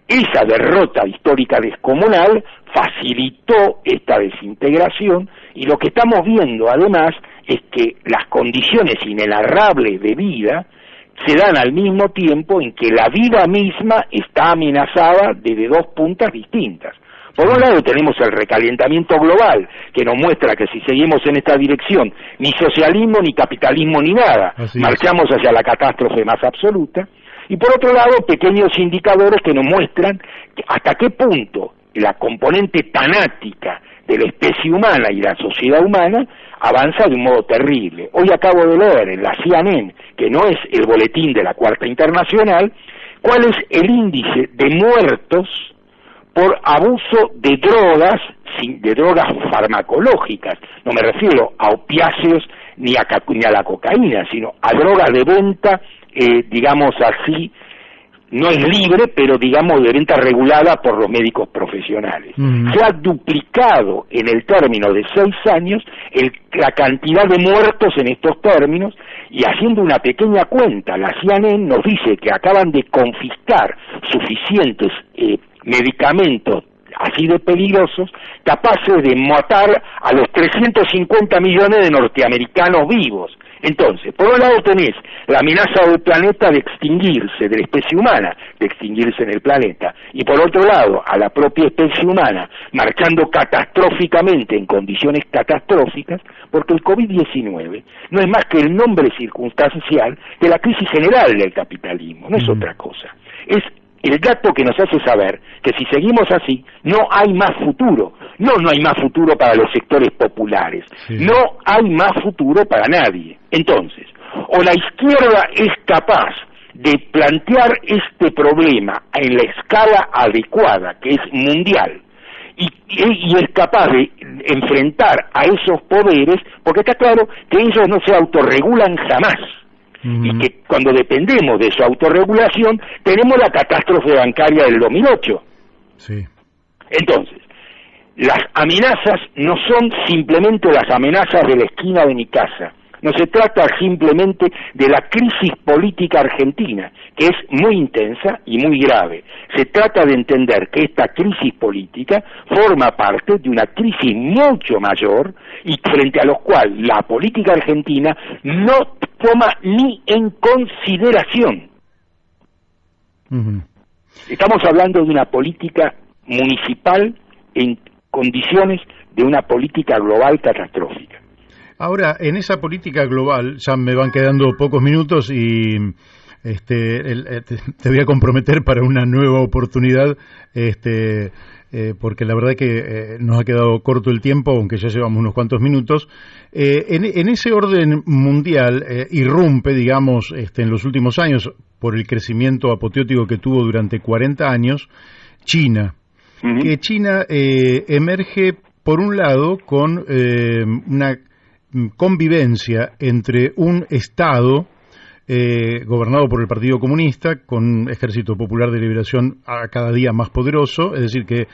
Speaker 2: Esa derrota histórica descomunal facilitó esta desintegración, y lo que estamos viendo además es que las condiciones inenarrables de vida se dan al mismo tiempo en que la vida misma está amenazada desde dos puntas distintas. Por un lado tenemos el recalentamiento global, que nos muestra que si seguimos en esta dirección, ni socialismo, ni capitalismo, ni nada, marchamos hacia la catástrofe más absoluta. Y por otro lado, pequeños indicadores que nos muestran hasta qué punto la componente tanática de la especie humana y la sociedad humana avanza de un modo terrible. Hoy acabo de leer en la CNN, que no es el boletín de la Cuarta Internacional, cuál es el índice de muertos por abuso de drogas farmacológicas. No me refiero a opiáceos ni a la cocaína, sino a drogas de venta, digamos así, no es libre, pero digamos de venta regulada por los médicos profesionales. Se ha duplicado en el término de 6 años la cantidad de muertos en estos términos, y haciendo una pequeña cuenta, la CNN nos dice que acaban de confiscar suficientes medicamentos así de peligrosos, capaces de matar a los 350 millones de norteamericanos vivos. Entonces, por un lado tenés la amenaza del planeta de extinguirse, de la especie humana, de extinguirse en el planeta, y por otro lado, a la propia especie humana, marchando catastróficamente en condiciones catastróficas, porque el COVID-19 no es más que el nombre circunstancial de la crisis general del capitalismo, no es otra cosa. Es el dato que nos hace saber que si seguimos así, no hay más futuro. No hay más futuro para los sectores populares. No hay más futuro para nadie. Entonces, o la izquierda es capaz de plantear este problema en la escala adecuada, que es mundial, y es capaz de enfrentar a esos poderes, porque está claro que ellos no se autorregulan jamás. Y que cuando dependemos de su autorregulación, tenemos la catástrofe bancaria del 2008. Entonces, las amenazas no son simplemente las amenazas de la esquina de mi casa. No se trata simplemente de la crisis política argentina, que es muy intensa y muy grave. Se trata de entender que esta crisis política forma parte de una crisis mucho mayor, y frente a los cual la política argentina no toma ni en consideración. Estamos hablando de una política municipal en condiciones de una política global catastrófica.
Speaker 1: Ahora, en esa política global, ya me van quedando pocos minutos y te voy a comprometer para una nueva oportunidad, porque la verdad que nos ha quedado corto el tiempo, aunque ya llevamos unos cuantos minutos. En ese orden mundial irrumpe, digamos, en los últimos años, por el crecimiento apoteótico que tuvo durante 40 años, China. Que China emerge, por un lado, con una convivencia entre un Estado gobernado por el Partido Comunista, con Ejército Popular de Liberación a cada día más poderoso, es decir que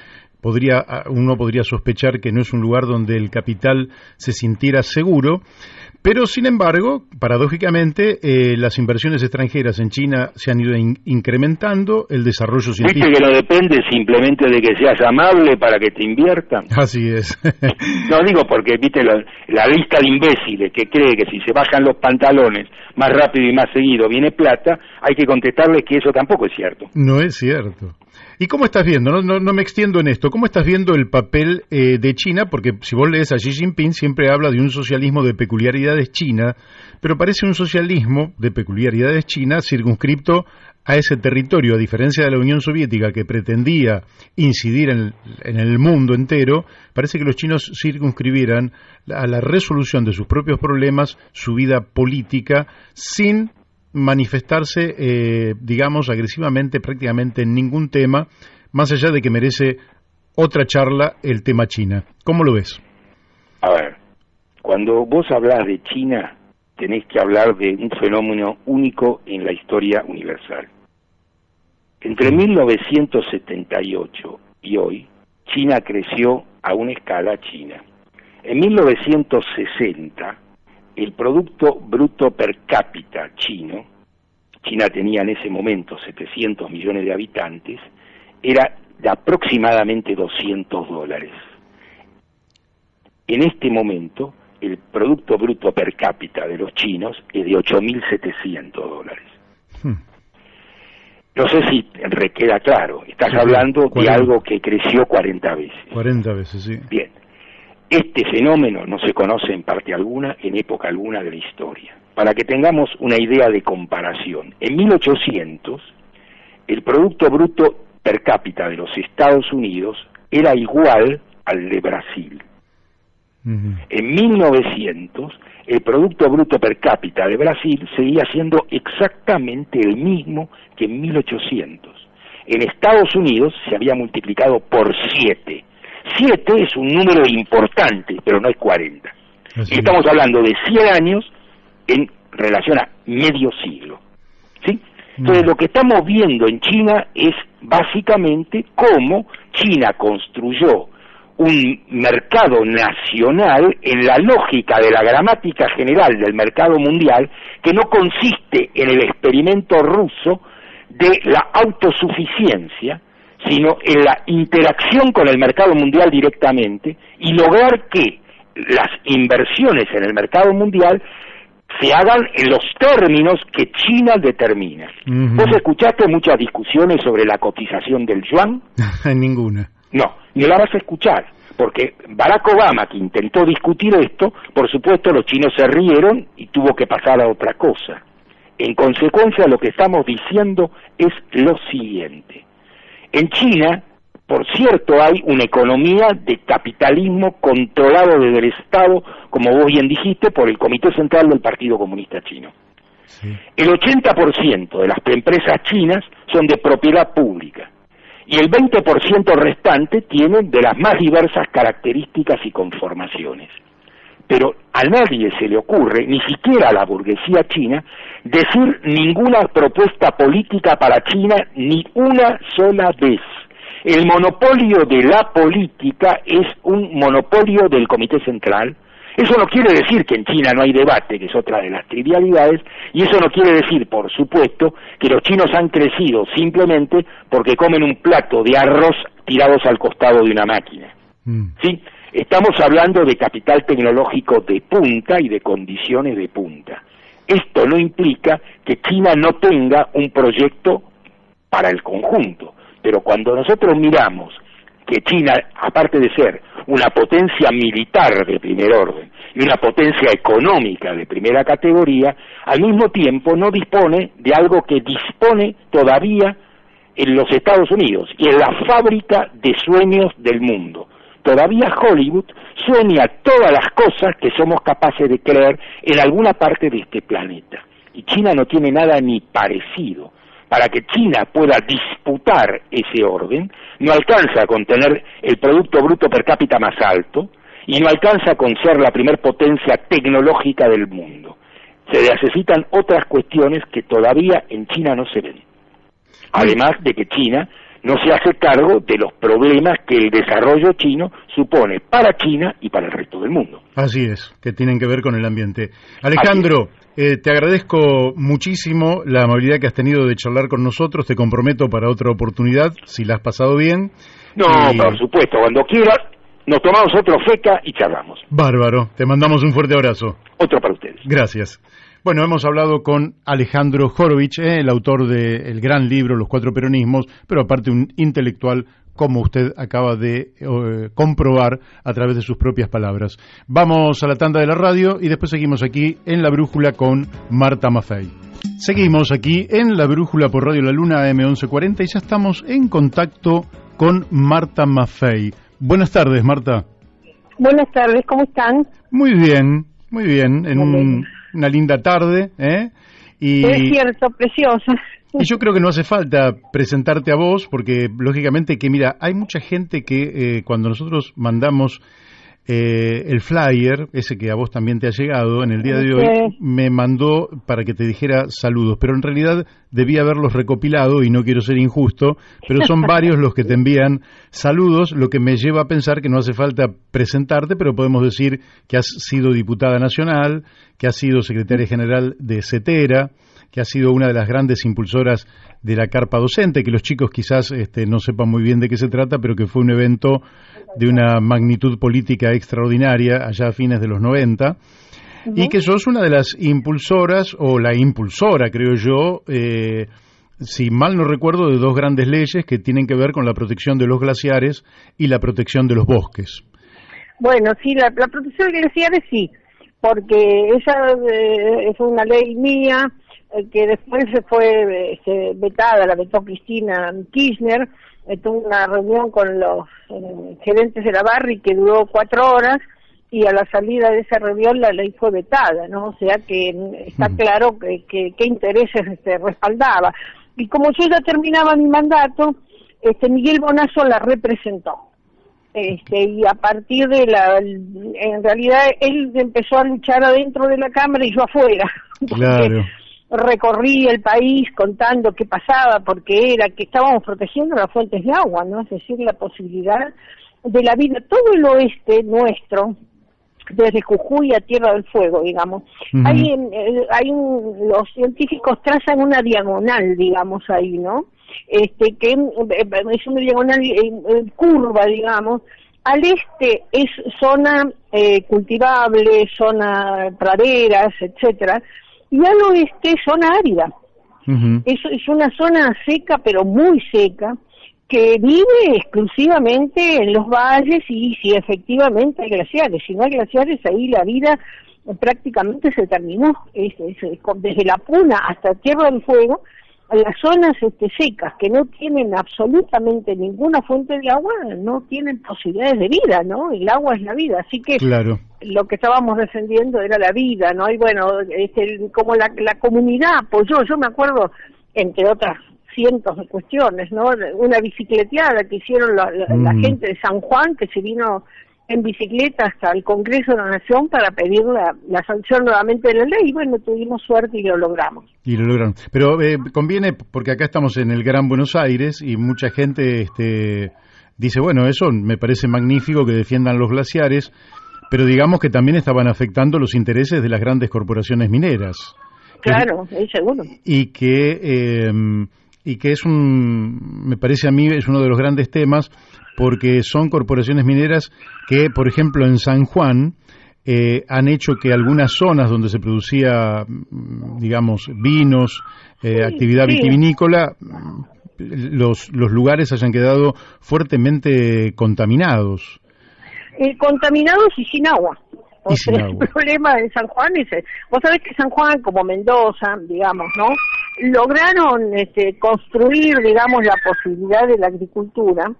Speaker 1: uno podría sospechar que no es un lugar donde el capital se sintiera seguro, pero sin embargo, paradójicamente, las inversiones extranjeras en China se han ido incrementando, el desarrollo científico...
Speaker 2: ¿Viste que no depende simplemente de que seas amable para que te inviertan?
Speaker 1: Así es.
Speaker 2: No digo porque, viste, la lista de imbéciles que cree que si se bajan los pantalones más rápido y más seguido viene plata, hay que contestarles que eso tampoco es cierto.
Speaker 1: No es cierto. ¿Y cómo estás viendo? No me extiendo en esto. ¿Cómo estás viendo el papel de China? Porque si vos lees a Xi Jinping, siempre habla de un socialismo de peculiaridades chinas, pero parece un socialismo de peculiaridades chinas circunscripto a ese territorio, a diferencia de la Unión Soviética, que pretendía incidir en el mundo entero, parece que los chinos circunscribieran a la resolución de sus propios problemas su vida política sin manifestarse, digamos, agresivamente prácticamente en ningún tema, más allá de que merece otra charla el tema China. ¿Cómo lo ves?
Speaker 2: A ver, cuando vos hablas de China, tenés que hablar de un fenómeno único en la historia universal. Entre 1978 y hoy, China creció a una escala china. En 1960, el Producto Bruto Per Cápita chino, China tenía en ese momento 700 millones de habitantes, era de aproximadamente $200. En este momento, el Producto Bruto Per Cápita de los chinos es de $8.700. No sé si queda claro, estás hablando 40. De algo que creció 40 veces.
Speaker 1: 40 veces, sí.
Speaker 2: Bien, este fenómeno no se conoce en parte alguna, en época alguna de la historia. Para que tengamos una idea de comparación, en 1800, el Producto Bruto Per Cápita de los Estados Unidos era igual al de Brasil. En 1900, el Producto Bruto Per Cápita de Brasil seguía siendo exactamente el mismo que en 1800. En Estados Unidos se había multiplicado por 7. 7 es un número importante, pero no es 40. Así estamos hablando de 100 años en relación a medio siglo. ¿Sí? Entonces lo que estamos viendo en China es básicamente cómo China construyó un mercado nacional en la lógica de la gramática general del mercado mundial, que no consiste en el experimento ruso de la autosuficiencia, sino en la interacción con el mercado mundial directamente y lograr que las inversiones en el mercado mundial se hagan en los términos que China determina. ¿Vos escuchaste muchas discusiones sobre la cotización del yuan?
Speaker 1: Ninguna.
Speaker 2: No, ni la vas a escuchar, porque Barack Obama, que intentó discutir esto, por supuesto los chinos se rieron y tuvo que pasar a otra cosa. En consecuencia, lo que estamos diciendo es lo siguiente. En China, por cierto, hay una economía de capitalismo controlado desde el Estado, como vos bien dijiste, por el Comité Central del Partido Comunista Chino. Sí. El 80% de las empresas chinas son de propiedad pública. Y el 20% restante tienen de las más diversas características y conformaciones. Pero a nadie se le ocurre, ni siquiera a la burguesía china, decir ninguna propuesta política para China ni una sola vez. El monopolio de la política es un monopolio del Comité Central. Eso no quiere decir que en China no hay debate, que es otra de las trivialidades, y eso no quiere decir, por supuesto, que los chinos han crecido simplemente porque comen un plato de arroz tirados al costado de una máquina. ¿Sí? Estamos hablando de capital tecnológico de punta y de condiciones de punta. Esto no implica que China no tenga un proyecto para el conjunto, pero cuando nosotros miramos que China, aparte de ser una potencia militar de primer orden y una potencia económica de primera categoría, al mismo tiempo no dispone de algo que dispone todavía en los Estados Unidos y en la fábrica de sueños del mundo. Todavía Hollywood sueña todas las cosas que somos capaces de creer en alguna parte de este planeta. Y China no tiene nada ni parecido. Para que China pueda disputar ese orden, no alcanza con tener el Producto Bruto Per Cápita más alto y no alcanza con ser la primer potencia tecnológica del mundo. Se necesitan otras cuestiones que todavía en China no se ven. Además de que China no se hace cargo de los problemas que el desarrollo chino supone para China y para el resto del mundo.
Speaker 1: Así es, que tienen que ver con el ambiente. Alejandro, te agradezco muchísimo la amabilidad que has tenido de charlar con nosotros. Te comprometo para otra oportunidad, si la has pasado bien.
Speaker 2: No, por supuesto, cuando quieras nos tomamos otro feca y charlamos.
Speaker 1: Bárbaro, te mandamos un fuerte abrazo.
Speaker 2: Otro para ustedes.
Speaker 1: Gracias. Bueno, hemos hablado con Alejandro Horovitch, el autor del gran libro Los Cuatro Peronismos, pero aparte un intelectual, como usted acaba de comprobar a través de sus propias palabras. Vamos a la tanda de la radio y después seguimos aquí en La Brújula con Marta Maffei. Seguimos aquí en La Brújula por Radio La Luna AM1140 y ya estamos en contacto con Marta Maffei. Buenas tardes, Marta.
Speaker 3: Buenas tardes, ¿cómo están?
Speaker 1: Muy bien, en una linda tarde, Y,
Speaker 3: es cierto, preciosa.
Speaker 1: Y yo creo que no hace falta presentarte a vos, porque lógicamente que, mira, hay mucha gente que cuando nosotros mandamos el flyer, ese que a vos también te ha llegado en el día de hoy, me mandó para que te dijera saludos, pero en realidad debía haberlos recopilado y no quiero ser injusto, pero son varios los que te envían saludos, lo que me lleva a pensar que no hace falta presentarte, pero podemos decir que has sido diputada nacional, que has sido secretaria general de CETERA, que ha sido una de las grandes impulsoras de la carpa docente, que los chicos quizás no sepan muy bien de qué se trata, pero que fue un evento de una magnitud política extraordinaria allá a fines de los 90, y que sos una de las impulsoras, o la impulsora, creo yo, si mal no recuerdo, de dos grandes leyes que tienen que ver con la protección de los glaciares y la protección de los bosques.
Speaker 3: Bueno, sí, la protección de glaciares sí, porque esa es una ley mía, que después se fue vetada, la vetó Cristina Kirchner. Tuvo una reunión con los gerentes de la Barry que duró 4 horas, y a la salida de esa reunión la ley fue vetada, ¿no? O sea que está claro que intereses respaldaba. Y como yo ya terminaba mi mandato, Miguel Bonazo la representó. Y a partir de en realidad él empezó a luchar adentro de la Cámara y yo afuera.
Speaker 1: Claro.
Speaker 3: Recorrí el país contando qué pasaba, porque era que estábamos protegiendo las fuentes de agua, ¿no? Es decir, la posibilidad de la vida, todo el oeste nuestro, desde Jujuy a Tierra del Fuego, digamos. Los científicos trazan una diagonal, digamos, ahí, ¿no? Que es una diagonal curva, digamos. Al este es zona cultivable, zona praderas, etcétera, y al oeste zona árida. Es una zona seca, pero muy seca, que vive exclusivamente en los valles, y si efectivamente hay glaciares. Si no hay glaciares, ahí la vida prácticamente se terminó. Desde La Puna hasta Tierra del Fuego, las zonas secas, que no tienen absolutamente ninguna fuente de agua, no tienen posibilidades de vida, ¿no? El agua es la vida, así que
Speaker 1: claro,
Speaker 3: lo que estábamos defendiendo era la vida, ¿no? Y bueno, como la comunidad apoyó, yo me acuerdo, entre otras cientos de cuestiones, ¿no? Una bicicleteada que hicieron la gente de San Juan, que se vino en bicicleta hasta el Congreso de la Nación para pedir la sanción nuevamente de la ley, y bueno, tuvimos suerte y lo logramos.
Speaker 1: Pero conviene, porque acá estamos en el Gran Buenos Aires y mucha gente dice, bueno, eso me parece magnífico que defiendan los glaciares, pero digamos que también estaban afectando los intereses de las grandes corporaciones mineras.
Speaker 3: Claro, seguro.
Speaker 1: Y que me parece a mí, es uno de los grandes temas, porque son corporaciones mineras que, por ejemplo, en San Juan han hecho que algunas zonas donde se producía, digamos, vinos, actividad vitivinícola, los lugares hayan quedado fuertemente contaminados.
Speaker 3: Contaminados y sin agua. El problema de San Juan es, vos sabés que San Juan, como Mendoza, digamos, ¿no? Lograron construir, digamos, la posibilidad de la agricultura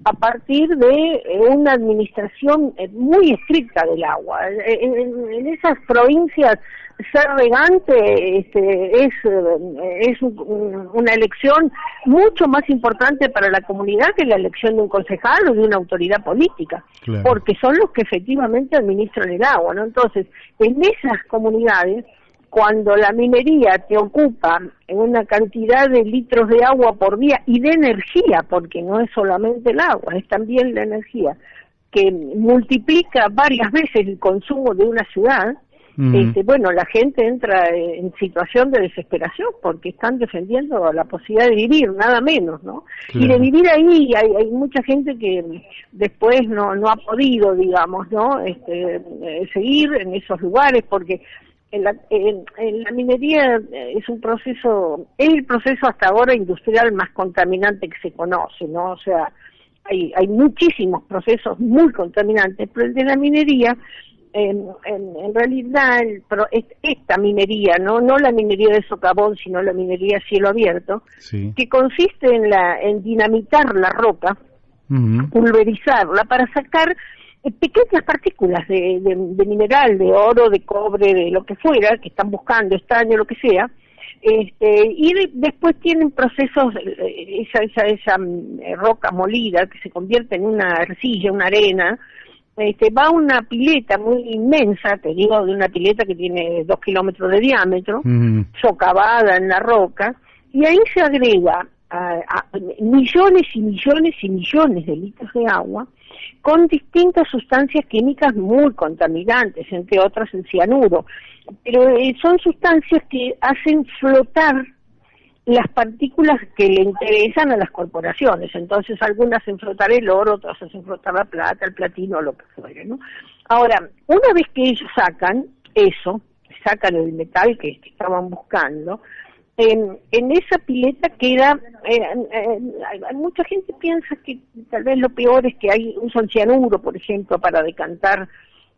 Speaker 3: a partir de una administración muy estricta del agua. En esas provincias, ser regante es una elección mucho más importante para la comunidad que la elección de un concejal o de una autoridad política, claro, porque son los que efectivamente administran el agua, ¿no? Entonces, en esas comunidades, cuando la minería te ocupa una cantidad de litros de agua por día y de energía, porque no es solamente el agua, es también la energía, que multiplica varias veces el consumo de una ciudad, bueno, la gente entra en situación de desesperación porque están defendiendo la posibilidad de vivir, nada menos, ¿no? Claro. Y de vivir ahí hay mucha gente que después no ha podido, digamos, ¿no? Seguir en esos lugares, porque en la minería es el proceso hasta ahora industrial más contaminante que se conoce, ¿no? O sea, hay muchísimos procesos muy contaminantes, pero el de la minería en realidad esta minería, no la minería de socavón, sino la minería a cielo abierto,
Speaker 1: sí,
Speaker 3: que consiste en dinamitar la roca, pulverizarla para sacar pequeñas partículas de mineral, de oro, de cobre, de lo que fuera, que están buscando, estaño, lo que sea, y después tienen procesos, esa roca molida que se convierte en una arcilla, una arena, va a una pileta muy inmensa, te digo, de una pileta que tiene 2 kilómetros de diámetro, socavada en la roca, y ahí se agrega a millones y millones y millones de litros de agua con distintas sustancias químicas muy contaminantes, entre otras el cianuro, pero son sustancias que hacen flotar las partículas que le interesan a las corporaciones. Entonces algunas hacen flotar el oro, otras hacen flotar la plata, el platino, lo que fuera, ¿no? Ahora, una vez que ellos sacan eso, sacan el metal que estaban buscando, en esa pileta queda, mucha gente piensa que tal vez lo peor es que usan cianuro, por ejemplo, para decantar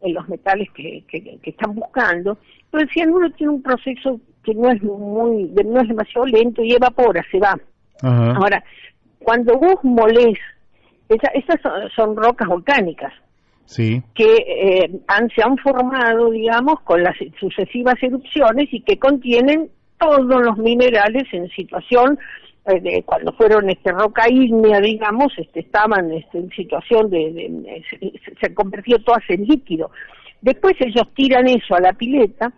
Speaker 3: los metales que están buscando, pero el cianuro tiene un proceso que no es demasiado lento y evapora, se va. Ajá. Ahora, cuando vos molés, esas son rocas volcánicas, sí, que se han formado, digamos, con las sucesivas erupciones y que contienen todos los minerales en situación, cuando fueron roca ígnea, digamos, estaban en situación se convirtió todas en líquido. Después ellos tiran eso a la pileta,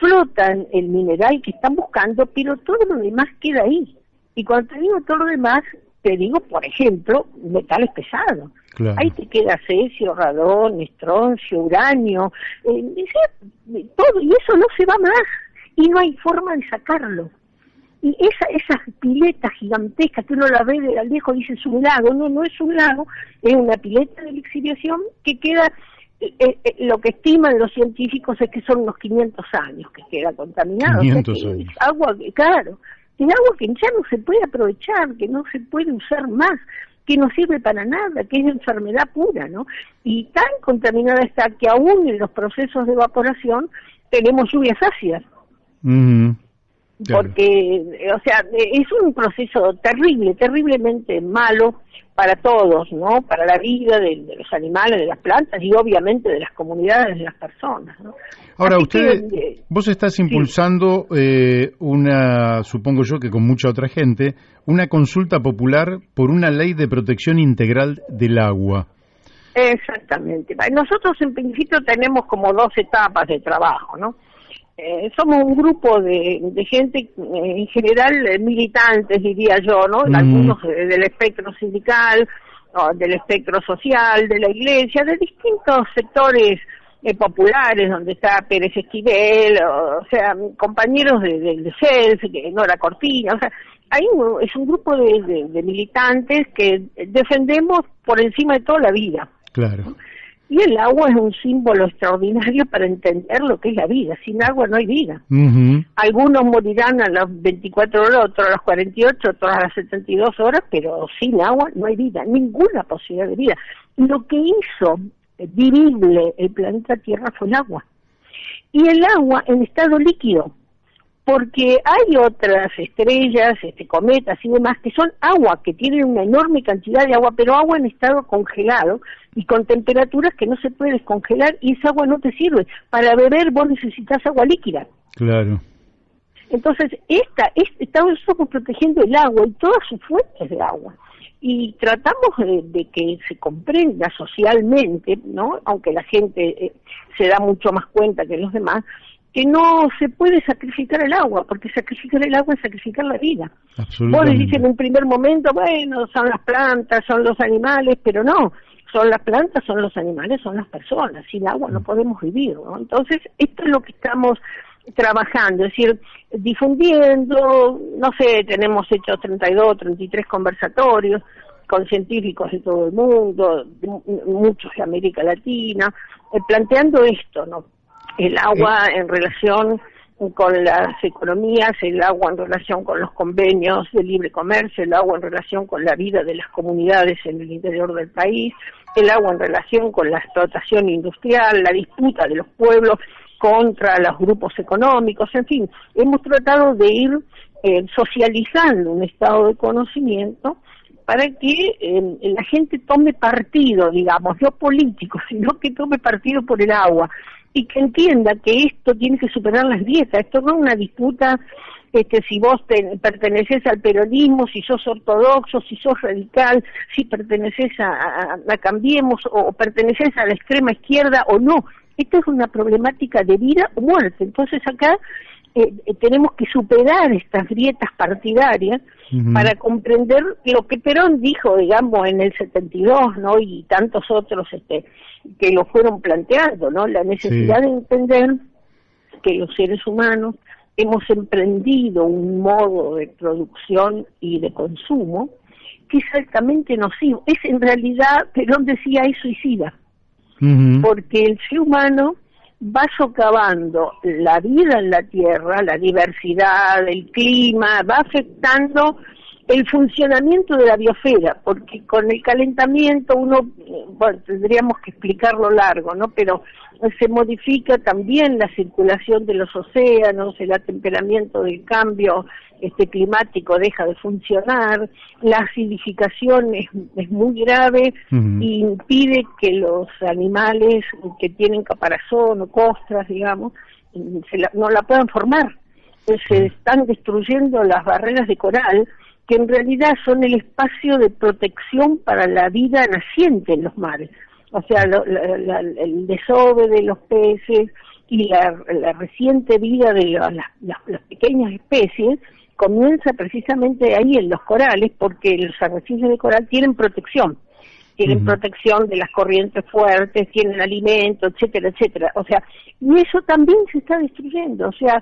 Speaker 3: flotan el mineral que están buscando, pero todo lo demás queda ahí. Y cuando te digo todo lo demás, te digo, por ejemplo, metales pesados. Claro. Ahí te queda cesio, radón, estroncio, uranio, todo, y eso no se va más. Y no hay forma de sacarlo. Y esas piletas gigantescas que uno la ve de lejos y dice es un lago, no es un lago, es una pileta de lixiviación que queda, lo que estiman los científicos es que son unos 500 años que queda contaminado.
Speaker 1: 500 años.
Speaker 3: Es agua, claro, es agua que ya no se puede aprovechar, que no se puede usar más, que no sirve para nada, que es enfermedad pura, ¿no? Y tan contaminada está que aún en los procesos de evaporación tenemos lluvias ácidas. Claro. Porque, o sea, es un proceso terriblemente malo para todos, ¿no? Para la vida de los animales, de las plantas y obviamente de las comunidades, de las personas, ¿no?
Speaker 1: Ahora, vos estás impulsando supongo yo que con mucha otra gente, una consulta popular por una ley de protección integral del agua.
Speaker 3: Exactamente. Nosotros en principio tenemos como 2 etapas de trabajo, ¿no? Somos un grupo de gente, en general militantes, diría yo, ¿no? Algunos del espectro sindical, del espectro social, de la iglesia, de distintos sectores populares, donde está Pérez Esquivel, o sea, compañeros de CELS, que Nora Cortina, o sea, es un grupo de militantes que defendemos por encima de toda la vida.
Speaker 1: Claro.
Speaker 3: ¿No? Y el agua es un símbolo extraordinario para entender lo que es la vida. Sin agua no hay vida. Algunos morirán a las 24 horas, otros a las 48, otros a las 72 horas, pero sin agua no hay vida, ninguna posibilidad de vida. Lo que hizo vivible el planeta Tierra fue el agua. Y el agua en estado líquido, porque hay otras estrellas, cometas y demás, que son agua, que tienen una enorme cantidad de agua, pero agua en estado congelado y con temperaturas que no se puede descongelar, y esa agua no te sirve. Para beber vos necesitas agua líquida.
Speaker 1: Claro.
Speaker 3: Entonces, estamos protegiendo el agua y todas sus fuentes de agua. Y tratamos de que se comprenda socialmente, ¿no? Aunque la gente se da mucho más cuenta que los demás, que no se puede sacrificar el agua, porque sacrificar el agua es sacrificar la vida. Vos decís en un primer momento, bueno, son las plantas, son los animales, pero no, son las plantas, son los animales, son las personas. Sin agua no podemos vivir, ¿no? Entonces, esto es lo que estamos trabajando, es decir, difundiendo, no sé, tenemos hecho 32, 33 conversatorios con científicos de todo el mundo, muchos de América Latina, planteando esto, ¿no? El agua en relación con las economías, el agua en relación con los convenios de libre comercio, el agua en relación con la vida de las comunidades en el interior del país, el agua en relación con la explotación industrial, la disputa de los pueblos contra los grupos económicos, en fin, hemos tratado de ir socializando un estado de conocimiento para que la gente tome partido, digamos, no político, sino que tome partido por el agua y que entienda que esto tiene que superar las grietas. Esto no es una disputa si vos perteneces al peronismo, si sos ortodoxo, si sos radical, si perteneces a Cambiemos o perteneces a la extrema izquierda o no. Esto es una problemática de vida o muerte. Entonces acá tenemos que superar estas grietas partidarias para comprender lo que Perón dijo, digamos, en el 72, ¿no? Y tantos otros que lo fueron planteando, ¿no? La necesidad de entender que los seres humanos hemos emprendido un modo de producción y de consumo que es altamente nocivo. Es en realidad, Perón decía, es suicida, porque el ser humano va socavando la vida en la Tierra, la diversidad, el clima, va afectando el funcionamiento de la biosfera, porque con el calentamiento bueno, tendríamos que explicarlo largo, ¿no? Pero se modifica también la circulación de los océanos, el atemperamiento del cambio climático deja de funcionar, la acidificación es muy grave y impide que los animales que tienen caparazón o costras, digamos, no la puedan formar. Se están destruyendo las barreras de coral, que en realidad son el espacio de protección para la vida naciente en los mares. O sea, el desove de los peces y la reciente vida de las pequeñas especies comienza precisamente ahí en los corales, porque los arrecifes de coral tienen protección. Tienen protección de las corrientes fuertes, tienen alimento, etcétera, etcétera. O sea, y eso también se está destruyendo. O sea,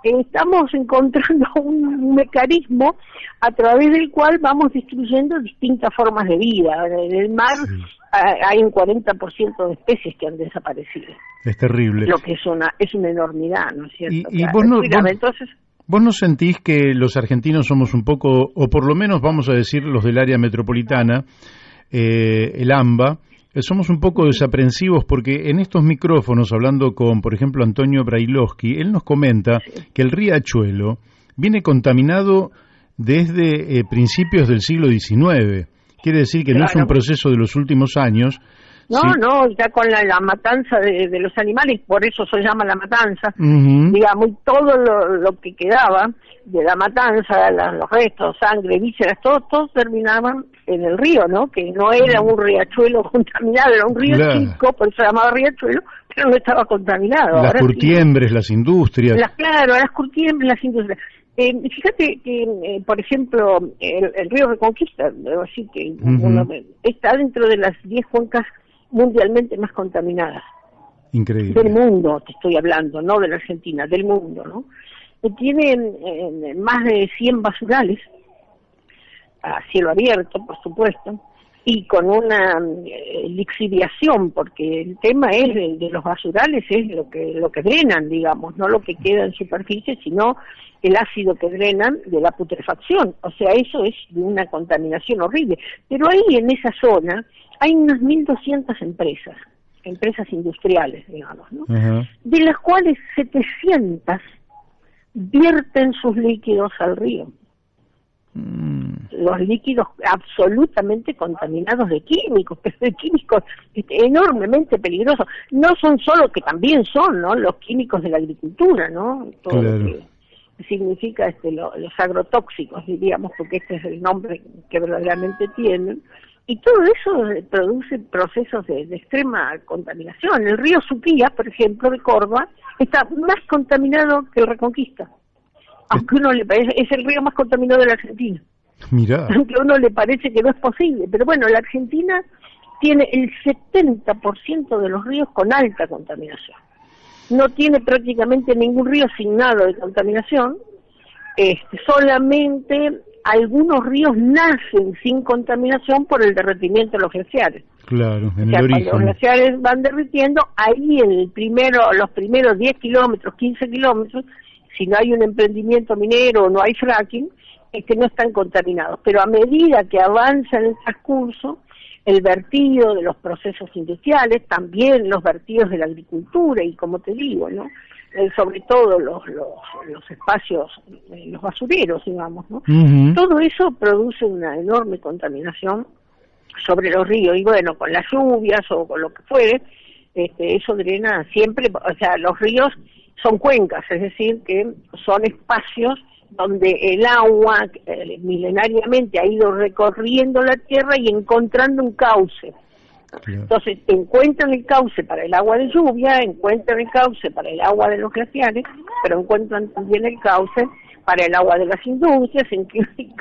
Speaker 3: estamos encontrando un mecanismo a través del cual vamos destruyendo distintas formas de vida. En el mar hay un 40% de especies que han desaparecido.
Speaker 1: Es terrible.
Speaker 3: Lo que es una enormidad, ¿no es cierto?
Speaker 1: Y vos no sentís que los argentinos somos un poco, o por lo menos vamos a decir los del área metropolitana, el AMBA, somos un poco desaprensivos porque en estos micrófonos, hablando con, por ejemplo, Antonio Brailovsky, él nos comenta que el riachuelo viene contaminado desde principios del siglo XIX. Quiere decir que no es un proceso de los últimos años.
Speaker 3: No, ya con la matanza de los animales, por eso se llama la matanza, digamos, y todo lo que quedaba de la matanza, los restos, sangre, vísceras, todos terminaban en el río, ¿no? Que no era un riachuelo contaminado, era un río chico, por eso se llamaba riachuelo, pero no estaba contaminado.
Speaker 1: Las curtiembres, las industrias.
Speaker 3: Las curtiembres, las industrias. Fíjate que, por ejemplo, el río Reconquista, así que está dentro de las 10 cuencas mundialmente más contaminadas.
Speaker 1: Increíble.
Speaker 3: Del mundo, te estoy hablando, no de la Argentina, del mundo, ¿no? Tiene más de 100 basurales, a cielo abierto, por supuesto, y con una lixiviación, porque el tema es de los basurales es lo que drenan, digamos, no lo que queda en superficie, sino el ácido que drenan de la putrefacción. O sea, eso es de una contaminación horrible. Pero ahí en esa zona hay unas 1.200 empresas industriales, digamos, ¿no? De las cuales 700 vierten sus líquidos al río. Los líquidos absolutamente contaminados de químicos, pero de químicos enormemente peligrosos. No son solo, que también son, ¿no?, los químicos de la agricultura, ¿no? Todo lo que significa los agrotóxicos, diríamos, porque este es el nombre que verdaderamente tienen. Y todo eso produce procesos de extrema contaminación. El río Suquía, por ejemplo, de Córdoba, está más contaminado que el Reconquista. Aunque uno le parece, es el río más contaminado de la Argentina.
Speaker 1: Mirá.
Speaker 3: Aunque a uno le parece que no es posible. Pero bueno, la Argentina tiene el 70% de los ríos con alta contaminación. No tiene prácticamente ningún río asignado de contaminación. Solamente algunos ríos nacen sin contaminación por el derretimiento de los glaciares.
Speaker 1: Claro, en el origen.
Speaker 3: Cuando los glaciares van derritiendo, ahí los primeros 10 kilómetros, 15 kilómetros, si no hay un emprendimiento minero o no hay fracking, no están contaminados. Pero a medida que avanza en el transcurso, el vertido de los procesos industriales, también los vertidos de la agricultura y, como te digo, ¿no? Sobre todo los espacios, los basureros, digamos, ¿no?
Speaker 1: Uh-huh.
Speaker 3: Todo eso produce una enorme contaminación sobre los ríos, y bueno, con las lluvias o con lo que fuere, eso drena siempre. O sea, los ríos son cuencas, es decir, que son espacios donde el agua milenariamente ha ido recorriendo la tierra y encontrando un cauce. Claro. Entonces encuentran el cauce para el agua de lluvia, encuentran el cauce para el agua de los glaciares, pero encuentran también el cauce para el agua de las industrias, el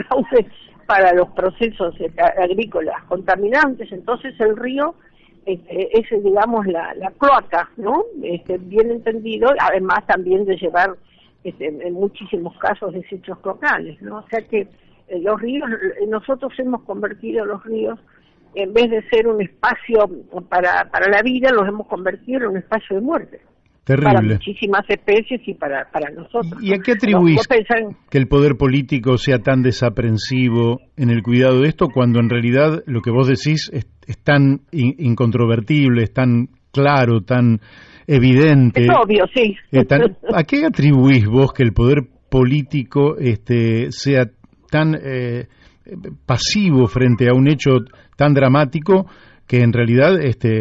Speaker 3: cauce para los procesos agrícolas contaminantes. Entonces el río es, digamos, la cloaca, ¿no? Bien entendido, además también de llevar en muchísimos casos desechos locales, ¿no? O sea que los ríos, nosotros hemos convertido los ríos, en vez de ser un espacio para la vida, los hemos convertido en un espacio de muerte.
Speaker 1: Terrible.
Speaker 3: Para muchísimas especies y para nosotros.
Speaker 1: ¿Y a qué atribuís que el poder político sea tan desaprensivo en el cuidado de esto, cuando en realidad lo que vos decís es tan incontrovertible, es tan claro, tan evidente?
Speaker 3: Es obvio, sí.
Speaker 1: ¿A qué atribuís vos que el poder político sea tan pasivo frente a un hecho tan dramático que en realidad,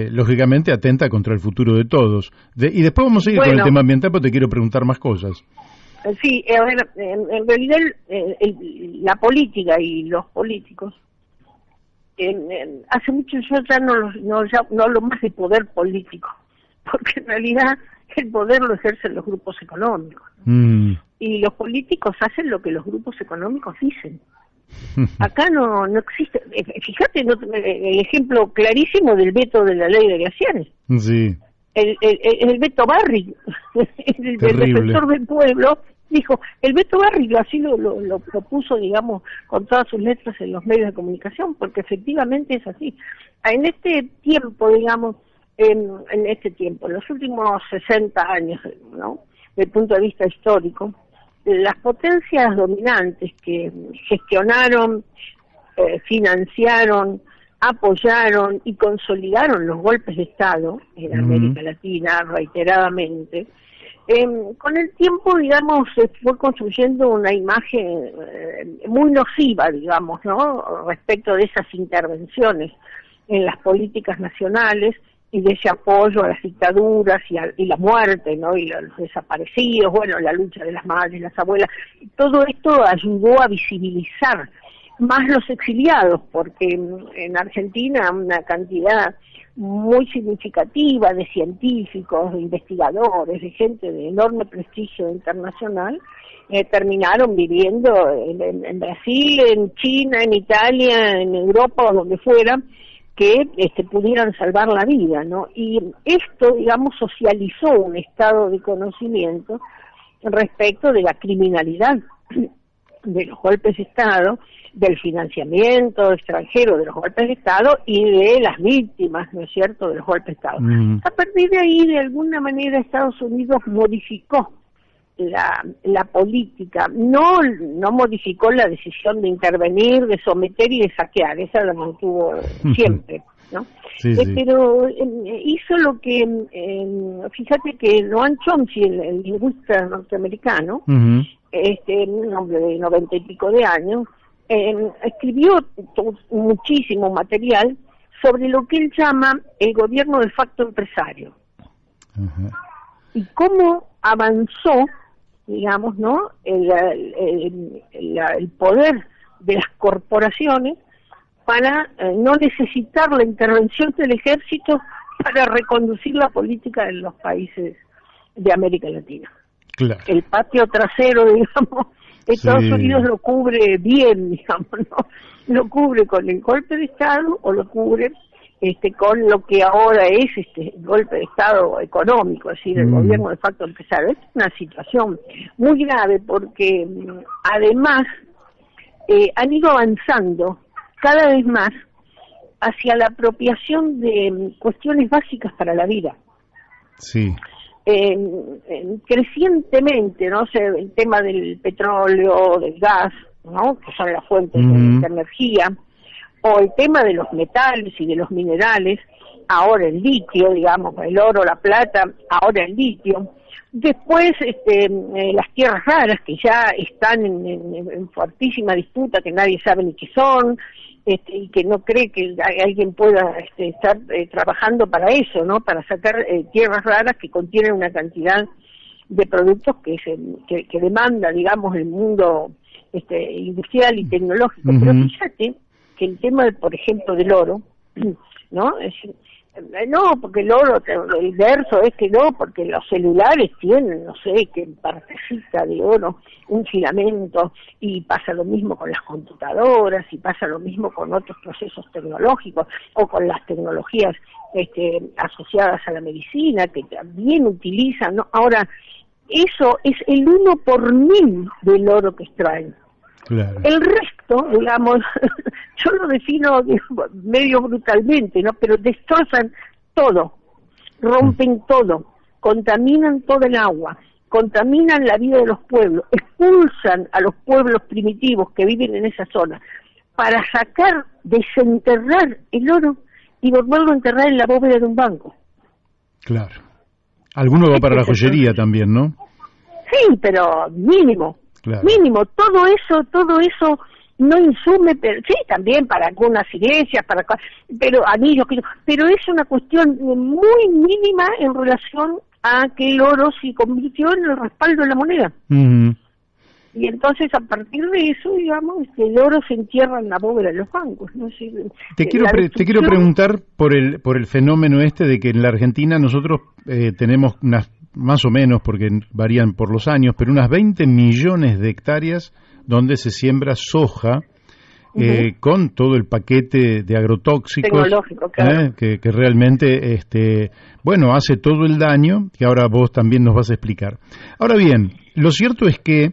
Speaker 1: lógicamente, atenta contra el futuro de todos? Y después vamos a ir con el tema ambiental, pero te quiero preguntar más cosas.
Speaker 3: Sí, a ver, en realidad la política y los políticos, hace mucho yo ya no hablo más de poder político, porque en realidad el poder lo ejercen los grupos económicos, ¿no? Y los políticos hacen lo que los grupos económicos dicen. Acá no existe. Fíjate, el ejemplo clarísimo del veto de la ley de glaciares.
Speaker 1: Sí.
Speaker 3: El veto Barry, el defensor del pueblo, dijo, el veto Barry así lo propuso, digamos, con todas sus letras en los medios de comunicación, porque efectivamente es así. En este tiempo, digamos, en los últimos 60 años, ¿no?, desde el punto de vista histórico, las potencias dominantes que gestionaron, financiaron, apoyaron y consolidaron los golpes de Estado en América Latina reiteradamente, con el tiempo, digamos, se fue construyendo una imagen muy nociva, digamos, ¿no?, respecto de esas intervenciones en las políticas nacionales y de ese apoyo a las dictaduras y la muerte, ¿no?, y los desaparecidos, bueno, la lucha de las madres, las abuelas. Todo esto ayudó a visibilizar más los exiliados, porque en Argentina una cantidad muy significativa de científicos, de investigadores, de gente de enorme prestigio internacional, terminaron viviendo en Brasil, en China, en Italia, en Europa o donde fuera, que pudieran salvar la vida, ¿no? Y esto, digamos, socializó un estado de conocimiento respecto de la criminalidad, de los golpes de Estado, del financiamiento extranjero de los golpes de Estado y de las víctimas, ¿no es cierto?, de los golpes de Estado. A partir de ahí, de alguna manera, Estados Unidos modificó la política, no modificó la decisión de intervenir, de someter y de saquear, esa la mantuvo siempre, ¿no? Sí. Pero hizo lo que, fíjate que Noam Chomsky, el lingüista norteamericano, un hombre de 90 y pico de años, escribió muchísimo material sobre lo que él llama el gobierno de facto empresario. Y cómo avanzó, digamos, ¿no?, el poder de las corporaciones para no necesitar la intervención del ejército para reconducir la política de los países de América Latina.
Speaker 1: Claro.
Speaker 3: El patio trasero, digamos, Estados Unidos lo cubre bien, digamos, ¿no? Lo cubre con el golpe de Estado o lo cubre con lo que ahora es el golpe de Estado económico, es decir, el gobierno de facto empresario. Es una situación muy grave porque además han ido avanzando cada vez más hacia la apropiación de cuestiones básicas para la vida.
Speaker 1: Sí.
Speaker 3: Crecientemente, no sé, el tema del petróleo, del gas, ¿no?, que son las fuentes de energía, o el tema de los metales y de los minerales, ahora el litio, digamos, el oro, la plata, ahora el litio. Después las tierras raras, que ya están en fuertísima disputa, que nadie sabe ni qué son, y que no cree que alguien pueda estar trabajando para eso, ¿no? Para sacar tierras raras que contienen una cantidad de productos que demanda, digamos, el mundo industrial y tecnológico. Pero fíjate que el tema, por ejemplo, del oro, ¿no? No, porque el oro, el verso es que no, porque los celulares tienen, no sé, qué partecita de oro, un filamento, y pasa lo mismo con las computadoras, y pasa lo mismo con otros procesos tecnológicos, o con las tecnologías asociadas a la medicina, que también utilizan, ¿no? Ahora, eso es el 1/1000 del oro que extraen. Claro. El resto, digamos, yo lo defino medio brutalmente, ¿no? Pero destrozan todo, rompen todo, contaminan todo el agua, contaminan la vida de los pueblos, expulsan a los pueblos primitivos que viven en esa zona para sacar, desenterrar el oro y volverlo a enterrar en la bóveda de un banco.
Speaker 1: Claro. Alguno va para la joyería también, ¿no?
Speaker 3: Sí, pero mínimo. Claro. Mínimo, todo eso no insume, pero sí, también para algunas iglesias, pero anillos, pero es una cuestión muy mínima en relación a que el oro se convirtió en el respaldo de la moneda. Y entonces, a partir de eso, digamos, el oro se entierra en la bóveda de los bancos, ¿no?
Speaker 1: Te quiero preguntar por el fenómeno de que en la Argentina nosotros tenemos unas, más o menos, porque varían por los años, pero unas 20 millones de hectáreas donde se siembra soja, con todo el paquete de agrotóxicos
Speaker 3: tecnológico, claro.
Speaker 1: que realmente hace todo el daño, que ahora vos también nos vas a explicar. Ahora bien, lo cierto es que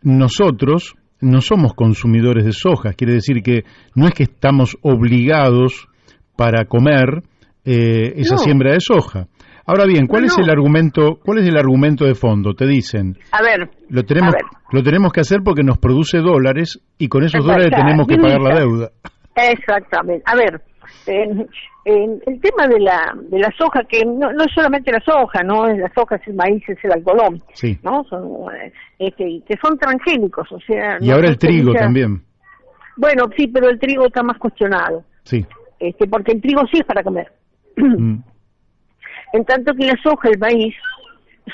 Speaker 1: nosotros no somos consumidores de soja, quiere decir que no es que estamos obligados para comer esa siembra de soja. Ahora bien, ¿cuál es el argumento de fondo? Te dicen, lo tenemos que hacer porque nos produce dólares y con esos dólares tenemos que pagar la deuda.
Speaker 3: Exactamente. A ver, el tema de la soja, que no es solamente la soja, ¿no? La soja es el maíz, es el algodón,
Speaker 1: sí.
Speaker 3: ¿no? Que son transgénicos, o sea...
Speaker 1: Y ahora el trigo también.
Speaker 3: Bueno, sí, pero el trigo está más cuestionado.
Speaker 1: Sí.
Speaker 3: Porque el trigo sí es para comer. En tanto que la soja, el maíz,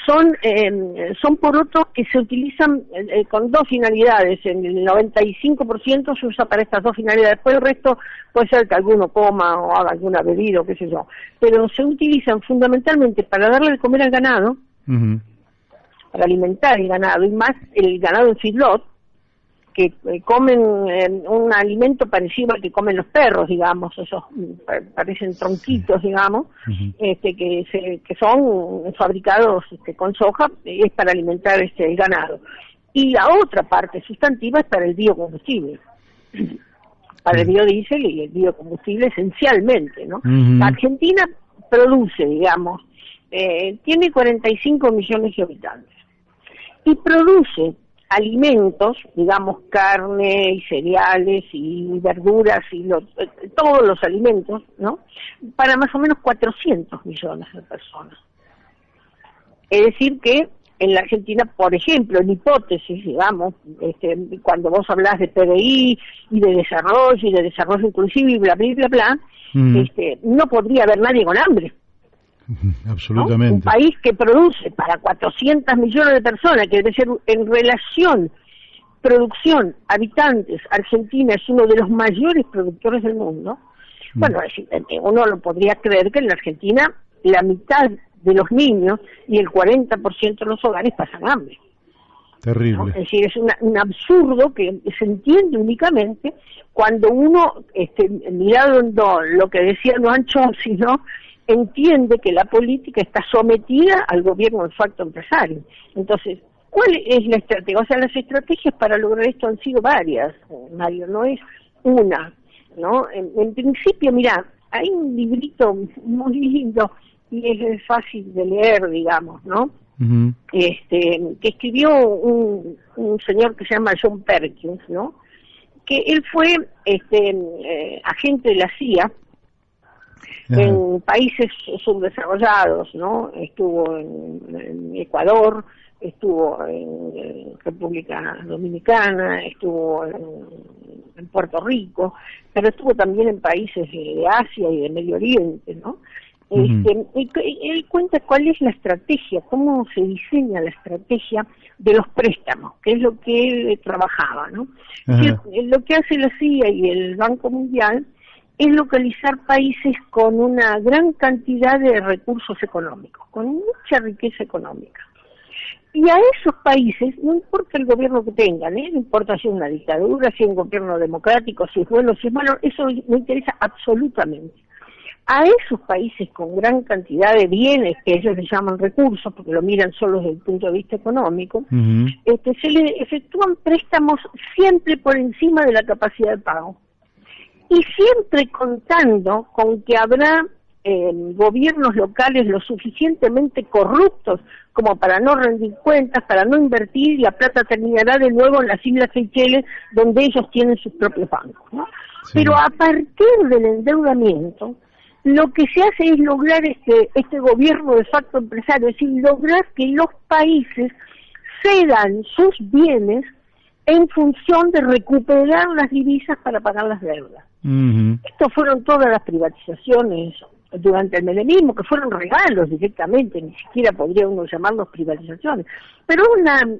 Speaker 3: son porotos que se utilizan con dos finalidades. En el 95% se usa para estas dos finalidades. Después el resto puede ser que alguno coma o haga alguna bebida o qué sé yo. Pero se utilizan fundamentalmente para darle de comer al ganado, para alimentar el ganado, y más el ganado en feedlot, que comen un alimento parecido al que comen los perros, digamos, esos parecen tronquitos, digamos, que son fabricados con soja, es para alimentar el ganado. Y la otra parte sustantiva es para el biocombustible, para el biodiesel y el biocombustible esencialmente, ¿no? La Argentina produce, digamos, tiene 45 millones de habitantes y produce alimentos, digamos, carne y cereales y verduras y todos los alimentos, ¿no? Para más o menos 400 millones de personas. Es decir que en la Argentina, por ejemplo, en hipótesis, digamos, cuando vos hablás de PBI y de desarrollo inclusive y bla, bla, bla, bla, no podría haber nadie con hambre.
Speaker 1: Absolutamente.
Speaker 3: ¿No? Un país que produce para 400 millones de personas, que debe ser en relación producción, habitantes, Argentina es uno de los mayores productores del mundo. Bueno, uno lo podría creer que en la Argentina la mitad de los niños y el 40% de los hogares pasan hambre.
Speaker 1: Terrible.
Speaker 3: ¿No? Es decir, es un absurdo que se entiende únicamente cuando uno, mirando lo que decía Noam Chomsky, ¿no?, entiende que la política está sometida al gobierno del facto empresario. Entonces, ¿cuál es la estrategia? O sea, las estrategias para lograr esto han sido varias, Mario, no es una, ¿no? En principio, mirá, hay un librito muy lindo y es fácil de leer, digamos, ¿no? Que escribió un señor que se llama John Perkins, ¿no?, que él fue agente de la CIA en países subdesarrollados, ¿no? Estuvo en Ecuador, estuvo en República Dominicana, estuvo en Puerto Rico, pero estuvo también en países de Asia y de Medio Oriente, ¿no? Él cuenta cuál es la estrategia, cómo se diseña la estrategia de los préstamos, que es lo que él trabajaba, ¿no? Lo que hace la CIA y el Banco Mundial es localizar países con una gran cantidad de recursos económicos, con mucha riqueza económica. Y a esos países, no importa el gobierno que tengan, no importa si es una dictadura, si es un gobierno democrático, si es bueno, si es malo, eso no interesa absolutamente. A esos países con gran cantidad de bienes, que ellos les llaman recursos, porque lo miran solo desde el punto de vista económico, se les efectúan préstamos siempre por encima de la capacidad de pago. Y siempre contando con que habrá gobiernos locales lo suficientemente corruptos como para no rendir cuentas, para no invertir, y la plata terminará de nuevo en las Islas Seychelles, donde ellos tienen sus propios bancos, ¿no? Sí. Pero a partir del endeudamiento, lo que se hace es lograr este gobierno de facto empresario, es decir, lograr que los países cedan sus bienes en función de recuperar las divisas para pagar las deudas. Estos fueron todas las privatizaciones durante el menemismo, que fueron regalos directamente, ni siquiera podría uno llamarlos privatizaciones, pero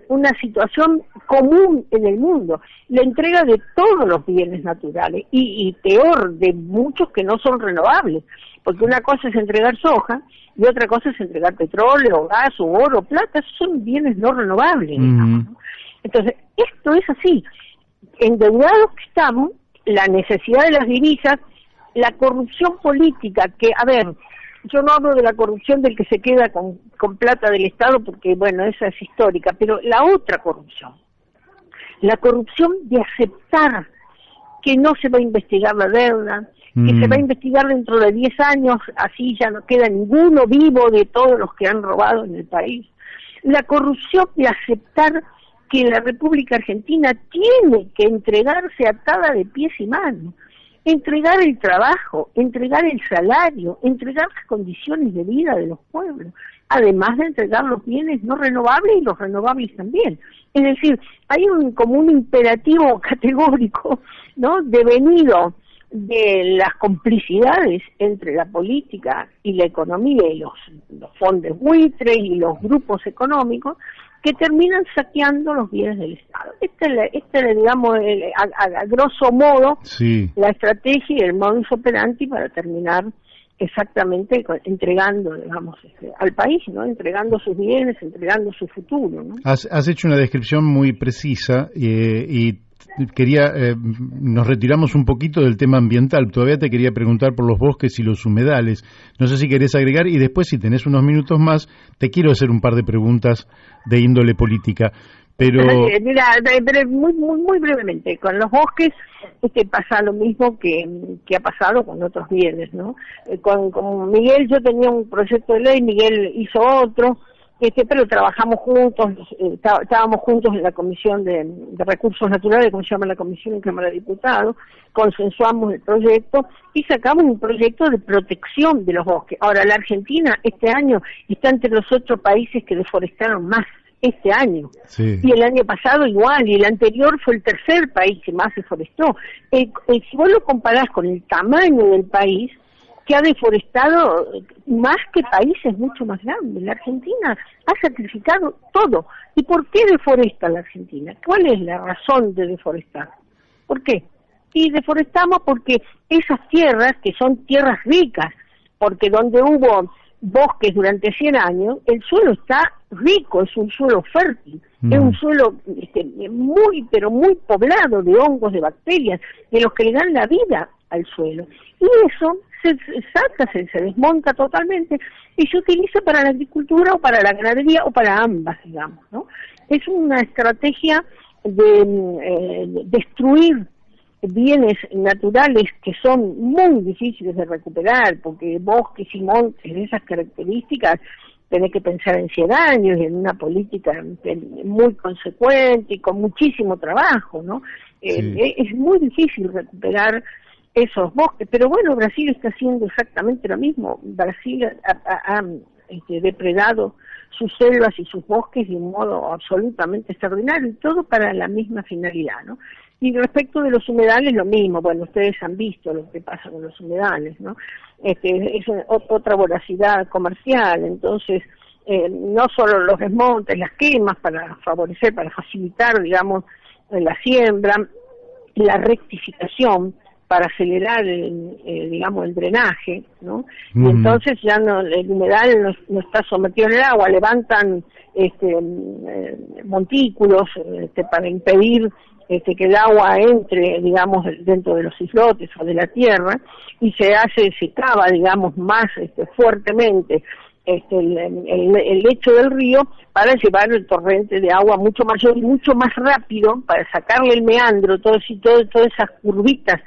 Speaker 3: una situación común en el mundo, la entrega de todos los bienes naturales, y peor, de muchos que no son renovables, porque una cosa es entregar soja, y otra cosa es entregar petróleo, gas, o oro, plata, esos son bienes no renovables, digamos, ¿no? Entonces, esto es así, endeudados que estamos, la necesidad de las divisas, la corrupción política, que, a ver, yo no hablo de la corrupción del que se queda con plata del Estado, porque, bueno, esa es histórica, pero la otra corrupción, la corrupción de aceptar que no se va a investigar la deuda, que se va a investigar dentro de 10 años, así ya no queda ninguno vivo de todos los que han robado en el país, la corrupción de aceptar que la República Argentina tiene que entregarse atada de pies y manos, entregar el trabajo, entregar el salario, entregar las condiciones de vida de los pueblos, además de entregar los bienes no renovables y los renovables también. Es decir, hay como un imperativo categórico, ¿no?, devenido de las complicidades entre la política y la economía y los fondos buitres y los grupos económicos, que terminan saqueando los bienes del Estado. Digamos, a grosso modo, sí, la estrategia y el modus operandi para terminar exactamente entregando, digamos, al país, ¿no? Entregando sus bienes, entregando su futuro, ¿no?
Speaker 1: Has hecho una descripción muy precisa y quería, nos retiramos un poquito del tema ambiental. Todavía te quería preguntar por los bosques y los humedales. No sé si querés agregar, y después, si tenés unos minutos más, te quiero hacer un par de preguntas de índole política. Pero
Speaker 3: mira, muy brevemente, con los bosques pasa lo mismo que ha pasado con otros bienes, ¿no? Con Miguel yo tenía un proyecto de ley, Miguel hizo otro, pero trabajamos juntos, estábamos juntos en la Comisión de Recursos Naturales, como se llama la Comisión en Cámara de Diputados, consensuamos el proyecto y sacamos un proyecto de protección de los bosques. Ahora, la Argentina este año está entre los 8 países que deforestaron más este año, sí, y el año pasado igual, y el anterior fue el tercer país que más deforestó. Si vos lo comparás con el tamaño del país, que ha deforestado más que países mucho más grandes. La Argentina ha sacrificado todo. ¿Y por qué deforesta la Argentina? ¿Cuál es la razón de deforestar? ¿Por qué? Y deforestamos porque esas tierras, que son tierras ricas, porque donde hubo bosques durante 100 años, el suelo está rico, es un suelo fértil, es un suelo muy, pero muy poblado de hongos, de bacterias, de los que le dan la vida al suelo. Y eso se desmonta totalmente y se utiliza para la agricultura o para la ganadería o para ambas, digamos, ¿no? Es una estrategia de destruir bienes naturales que son muy difíciles de recuperar, porque bosques y montes de esas características tenés que pensar en 100 años y en una política muy consecuente y con muchísimo trabajo, ¿no?
Speaker 1: Sí.
Speaker 3: Es muy difícil recuperar esos bosques, pero bueno, Brasil está haciendo exactamente lo mismo. Brasil ha depredado sus selvas y sus bosques de un modo absolutamente extraordinario, y todo para la misma finalidad, ¿no? Y respecto de los humedales, lo mismo. Bueno, ustedes han visto lo que pasa con los humedales, ¿no? Es otra voracidad comercial. Entonces, no solo los desmontes, las quemas para favorecer, para facilitar, digamos, la siembra, la rectificación para acelerar digamos, el drenaje, ¿no? Y entonces ya no, el humedal no está sometido en el agua, levantan montículos para impedir que el agua entre, digamos, dentro de los islotes o de la tierra, y se cava, digamos, más fuertemente el lecho del río para llevar el torrente de agua mucho mayor y mucho más rápido, para sacarle el meandro, todas esas curvitas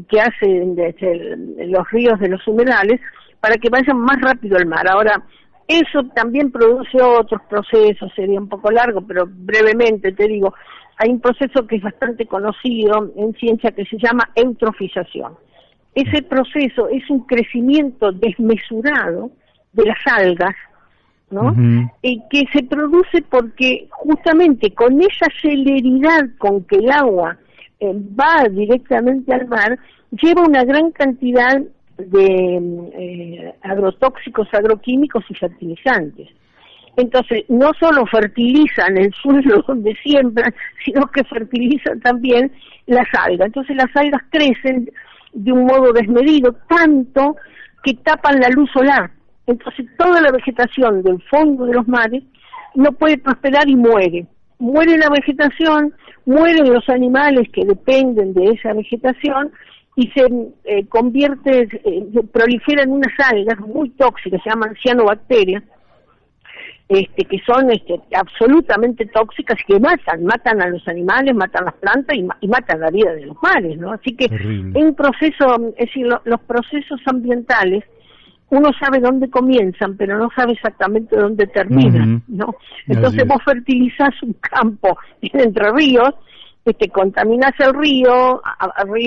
Speaker 3: que hacen los ríos de los humedales, para que vayan más rápido al mar. Ahora, eso también produce otros procesos, sería un poco largo, pero brevemente te digo, hay un proceso que es bastante conocido en ciencia que se llama eutrofización. Ese proceso es un crecimiento desmesurado de las algas, ¿no? Y que se produce porque justamente con esa celeridad con que el agua va directamente al mar, lleva una gran cantidad de agrotóxicos, agroquímicos y fertilizantes. Entonces, no solo fertilizan el suelo donde siembran, sino que fertilizan también las algas. Entonces, las algas crecen de un modo desmedido, tanto que tapan la luz solar. Entonces, toda la vegetación del fondo de los mares no puede prosperar y muere. Muere la vegetación, mueren los animales que dependen de esa vegetación, y se proliferan unas algas muy tóxicas, se llaman cianobacterias, que son absolutamente tóxicas, que matan a los animales, matan las plantas y matan la vida de los mares, ¿no? Así que es un proceso, es decir, los procesos ambientales, uno sabe dónde comienzan, pero no sabe exactamente dónde terminan, ¿no? Entonces vos fertilizás un campo Entre Ríos, contaminás el río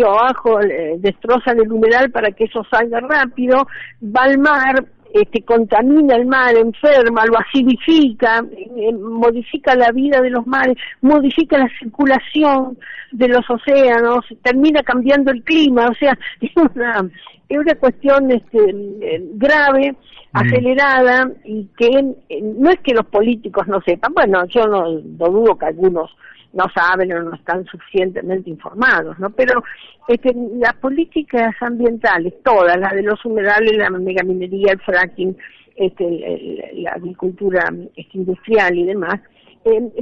Speaker 3: abajo, destrozan el humedal para que eso salga rápido, va al mar, contamina el mar, enferma, lo acidifica, modifica la vida de los mares, modifica la circulación de los océanos, termina cambiando el clima. O sea, es una cuestión grave, acelerada, y que no es que los políticos no sepan. Bueno, yo no dudo que algunos no saben o no están suficientemente informados, ¿no? Pero las políticas ambientales, todas, las de los humedales, la megaminería, el fracking, la agricultura industrial y demás,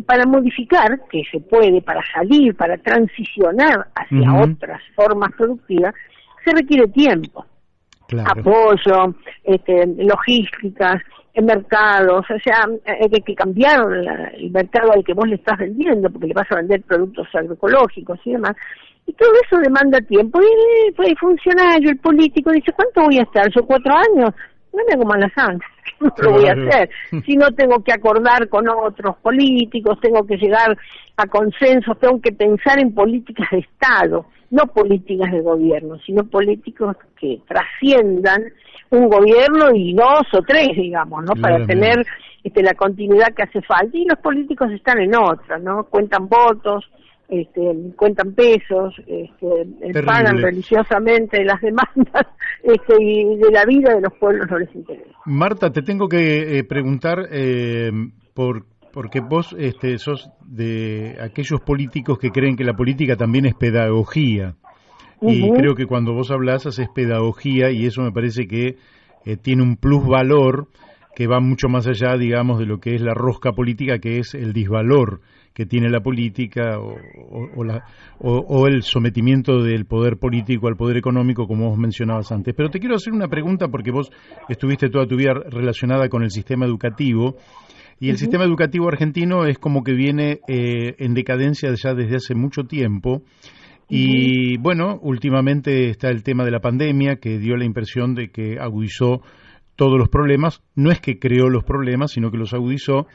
Speaker 3: para modificar, que se puede, para salir, para transicionar hacia otras formas productivas, se requiere tiempo, apoyo, logísticas, en mercados. O sea, hay que cambiar el mercado al que vos le estás vendiendo, porque le vas a vender productos agroecológicos y demás, y todo eso demanda tiempo. Y el funcionario, el político dice, ¿cuánto voy a estar? ¿Yo 4 años? No me hago mala sangre, no lo voy a hacer. Si no, tengo que acordar con otros políticos, tengo que llegar a consensos, tengo que pensar en políticas de Estado, no políticas de gobierno, sino políticos que trasciendan un gobierno y 2 o 3, digamos, ¿no? Para tener la continuidad que hace falta. Y los políticos están en otra, ¿no? Cuentan votos, cuentan pesos, pagan religiosamente las demandas, y de la vida de los pueblos no les interesa.
Speaker 1: Marta, te tengo que preguntar porque vos sos de aquellos políticos que creen que la política también es pedagogía. Y creo que cuando vos hablás haces pedagogía, y eso me parece que tiene un plusvalor que va mucho más allá, digamos, de lo que es la rosca política, que es el disvalor que tiene la política o el sometimiento del poder político al poder económico, como vos mencionabas antes. Pero te quiero hacer una pregunta, porque vos estuviste toda tu vida relacionada con el sistema educativo, y el sistema educativo argentino es como que viene en decadencia ya desde hace mucho tiempo. Y bueno, últimamente está el tema de la pandemia, que dio la impresión de que agudizó todos los problemas, no es que creó los problemas, sino que los agudizó.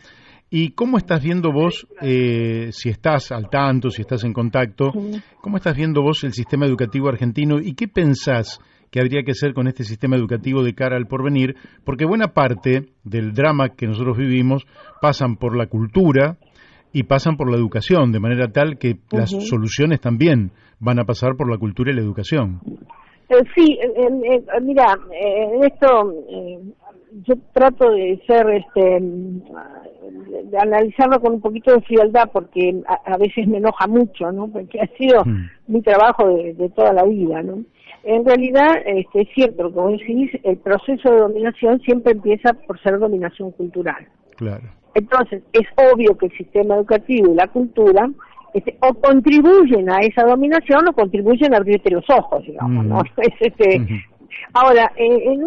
Speaker 1: ¿Y cómo estás viendo vos, si estás al tanto, si estás en contacto, cómo estás viendo vos el sistema educativo argentino y qué pensás que habría que hacer con este sistema educativo de cara al porvenir? Porque buena parte del drama que nosotros vivimos pasan por la cultura y pasan por la educación, de manera tal que las soluciones también van a pasar por la cultura y la educación.
Speaker 3: Sí, mira, en esto yo trato de ser, de analizarlo con un poquito de frialdad, porque a veces me enoja mucho, ¿no? Porque ha sido mi trabajo de toda la vida, ¿no? En realidad, es cierto, como decís, el proceso de dominación siempre empieza por ser dominación cultural.
Speaker 1: Claro.
Speaker 3: Entonces, es obvio que el sistema educativo y la cultura o contribuyen a esa dominación o contribuyen a abrirte los ojos, digamos, ¿no? Ahora, en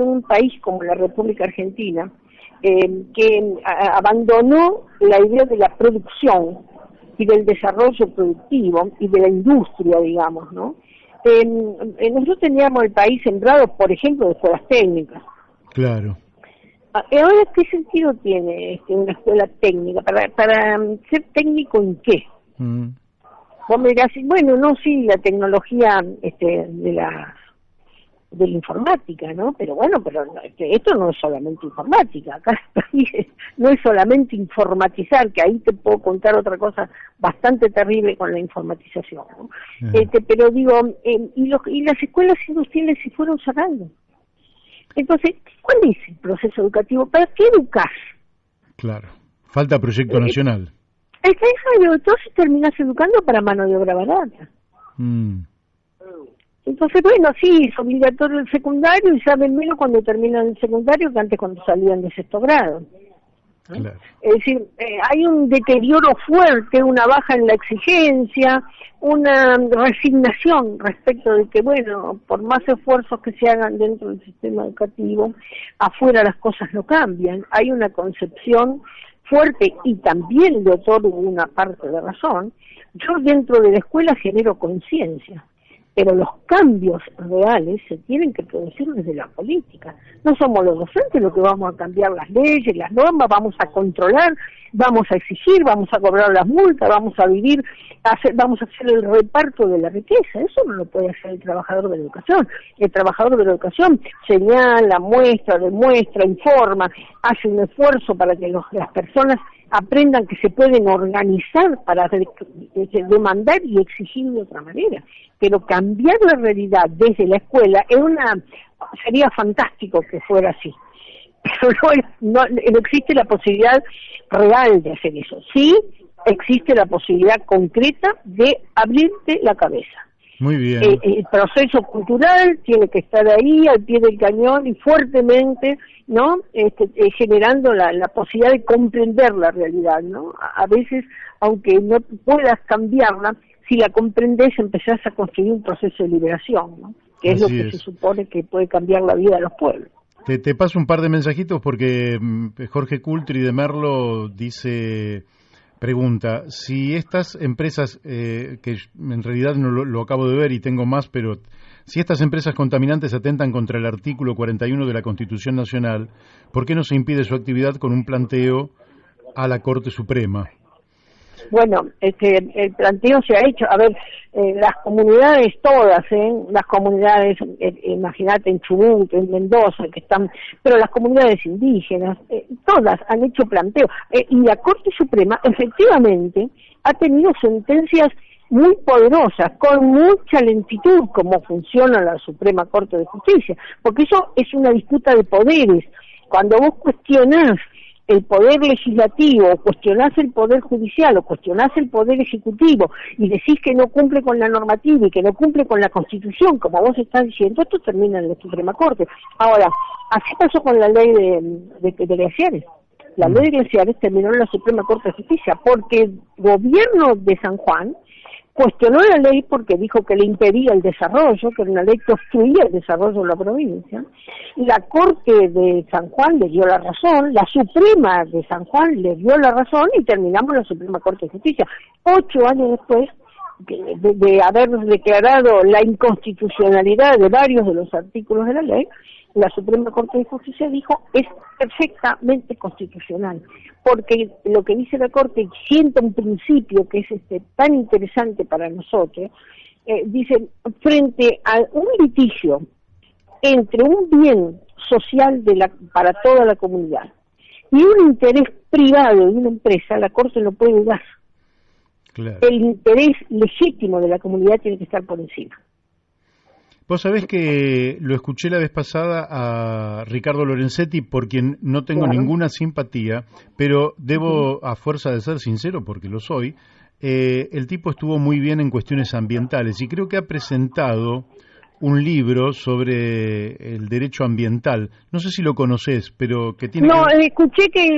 Speaker 3: un país como la República Argentina, que abandonó la idea de la producción y del desarrollo productivo y de la industria, digamos, ¿no? Nosotros teníamos el país sembrado, por ejemplo, de escuelas técnicas.
Speaker 1: Claro.
Speaker 3: Ahora, ¿qué sentido tiene una escuela técnica? ¿Para ser técnico en qué? Vos me dirás, bueno, no, sí, la tecnología de la informática, ¿no? Pero bueno, esto no es solamente informática, acá no es solamente informatizar, que ahí te puedo contar otra cosa bastante terrible con la informatización, ¿no? Pero digo, y las escuelas industriales se fueron cerrando. Entonces, ¿cuál es el proceso educativo? ¿Para qué educar?
Speaker 1: Claro, falta proyecto nacional.
Speaker 3: Entonces terminas educando para mano de obra barata. Entonces, bueno, sí, es obligatorio el secundario y saben menos cuando terminan el secundario que antes cuando salían de sexto grado. Claro. Es decir, hay un deterioro fuerte, una baja en la exigencia, una resignación respecto de que, bueno, por más esfuerzos que se hagan dentro del sistema educativo, afuera las cosas no cambian. Hay una concepción fuerte, y también le otorgo una parte de razón. Yo dentro de la escuela genero conciencia, pero los cambios reales se tienen que producir desde la política. No somos los docentes los que vamos a cambiar las leyes, las normas, vamos a controlar, vamos a exigir, vamos a cobrar las multas, vamos a vamos a hacer el reparto de la riqueza. Eso no lo puede hacer el trabajador de la educación. El trabajador de la educación señala, muestra, demuestra, informa, hace un esfuerzo para que las personas aprendan que se pueden organizar para demandar y exigir de otra manera. Pero cambiar la realidad desde la escuela sería fantástico que fuera así. Pero no existe la posibilidad real de hacer eso. Sí existe la posibilidad concreta de abrirte la cabeza.
Speaker 1: Muy bien.
Speaker 3: El proceso cultural tiene que estar ahí al pie del cañón y fuertemente, ¿no? Generando la posibilidad de comprender la realidad, ¿no? A veces, aunque no puedas cambiarla, si la comprendes empezás a construir un proceso de liberación, ¿no? Que es lo que se supone que puede cambiar la vida de los pueblos.
Speaker 1: Te paso un par de mensajitos porque Jorge Cultri de Merlo pregunta, si estas empresas, que en realidad no lo acabo de ver y tengo más, pero si estas empresas contaminantes atentan contra el artículo 41 de la Constitución Nacional, ¿por qué no se impide su actividad con un planteo a la Corte Suprema?
Speaker 3: Bueno, el planteo se ha hecho, a ver, las comunidades todas, las comunidades, imagínate en Chubut, en Mendoza, pero las comunidades indígenas, todas han hecho planteo, y la Corte Suprema efectivamente ha tenido sentencias muy poderosas, con mucha lentitud, como funciona la Suprema Corte de Justicia, porque eso es una disputa de poderes. Cuando vos cuestionás el poder legislativo, o cuestionás el poder judicial, o cuestionás el poder ejecutivo, y decís que no cumple con la normativa y que no cumple con la Constitución, como vos estás diciendo, esto termina en la Suprema Corte. Ahora, así pasó con la ley de glaciares. La ley de glaciares terminó en la Suprema Corte de Justicia, porque el gobierno de San Juan cuestionó la ley porque dijo que le impedía el desarrollo, que era una ley que obstruía el desarrollo de la provincia. La Corte de San Juan le dio la razón, la Suprema de San Juan le dio la razón y terminamos la Suprema Corte de Justicia. 8 años después de haber declarado la inconstitucionalidad de varios de los artículos de la ley, la Suprema Corte de Justicia dijo es perfectamente constitucional, porque lo que dice la Corte sienta un principio que es tan interesante para nosotros. Dice, frente a un litigio entre un bien social para toda la comunidad y un interés privado de una empresa, la Corte no puede dudar.
Speaker 1: Claro.
Speaker 3: El interés legítimo de la comunidad tiene que estar por encima.
Speaker 1: Vos sabés que lo escuché la vez pasada a Ricardo Lorenzetti, por quien no tengo ninguna simpatía, pero debo, a fuerza de ser sincero, porque lo soy, el tipo estuvo muy bien en cuestiones ambientales y creo que ha presentado un libro sobre el derecho ambiental. No sé si lo conoces, pero que tiene...
Speaker 3: No, escuché que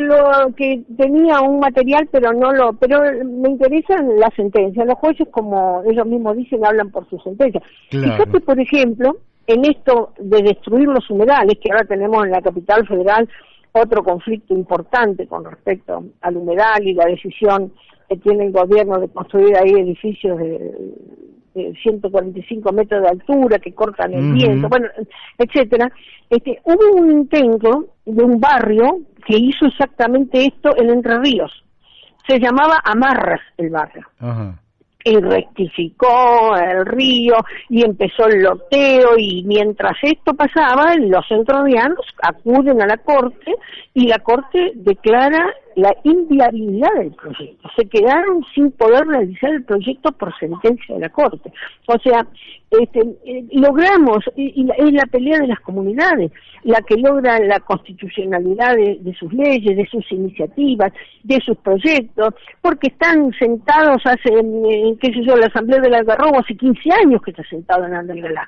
Speaker 3: tenía un material, pero me interesan las sentencias. Los jueces, como ellos mismos dicen, hablan por sus sentencias.
Speaker 1: Claro.
Speaker 3: Fíjate, por ejemplo, en esto de destruir los humedales, que ahora tenemos en la capital federal otro conflicto importante con respecto al humedal y la decisión que tiene el gobierno de construir ahí edificios de 145 metros de altura que cortan el viento, bueno, etcétera. Hubo un intento de un barrio que hizo exactamente esto en Entre Ríos. Se llamaba Amarras el barrio.
Speaker 1: Ajá.
Speaker 3: Y rectificó el río y empezó el loteo, y mientras esto pasaba, los entrerrianos acuden a la Corte y la Corte declara la inviabilidad del proyecto. Se quedaron sin poder realizar el proyecto por sentencia de la Corte. O sea, logramos, es la pelea de las comunidades, la que logra la constitucionalidad de sus leyes, de sus iniciativas, de sus proyectos, porque están sentados la Asamblea del Algarrobo hace 15 años que está sentado en Andalgalá,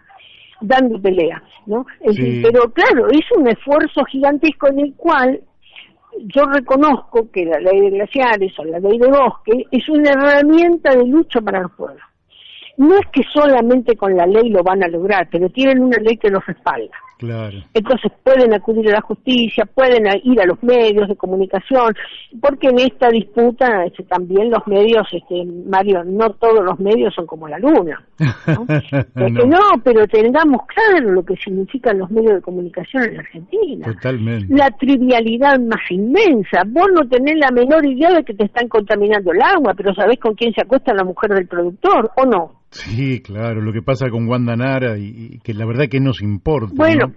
Speaker 3: dando pelea, ¿no?
Speaker 1: Sí.
Speaker 3: Pero claro, es un esfuerzo gigantesco en el cual yo reconozco que la ley de glaciares o la ley de bosque es una herramienta de lucha para los pueblos. No es que solamente con la ley lo van a lograr, pero tienen una ley que los respalda.
Speaker 1: Claro.
Speaker 3: Entonces pueden acudir a la justicia, pueden ir a los medios de comunicación, porque en esta disputa también los medios, Mario, no todos los medios son como la luna, ¿no? No, pero tengamos claro lo que significan los medios de comunicación en la Argentina.
Speaker 1: Totalmente.
Speaker 3: La trivialidad más inmensa. Vos no tenés la menor idea de que te están contaminando el agua, pero sabés con quién se acuesta la mujer del productor, ¿o no?
Speaker 1: Sí, claro, lo que pasa con Wanda Nara y que la verdad que nos importa.
Speaker 3: Bueno,
Speaker 1: ¿no?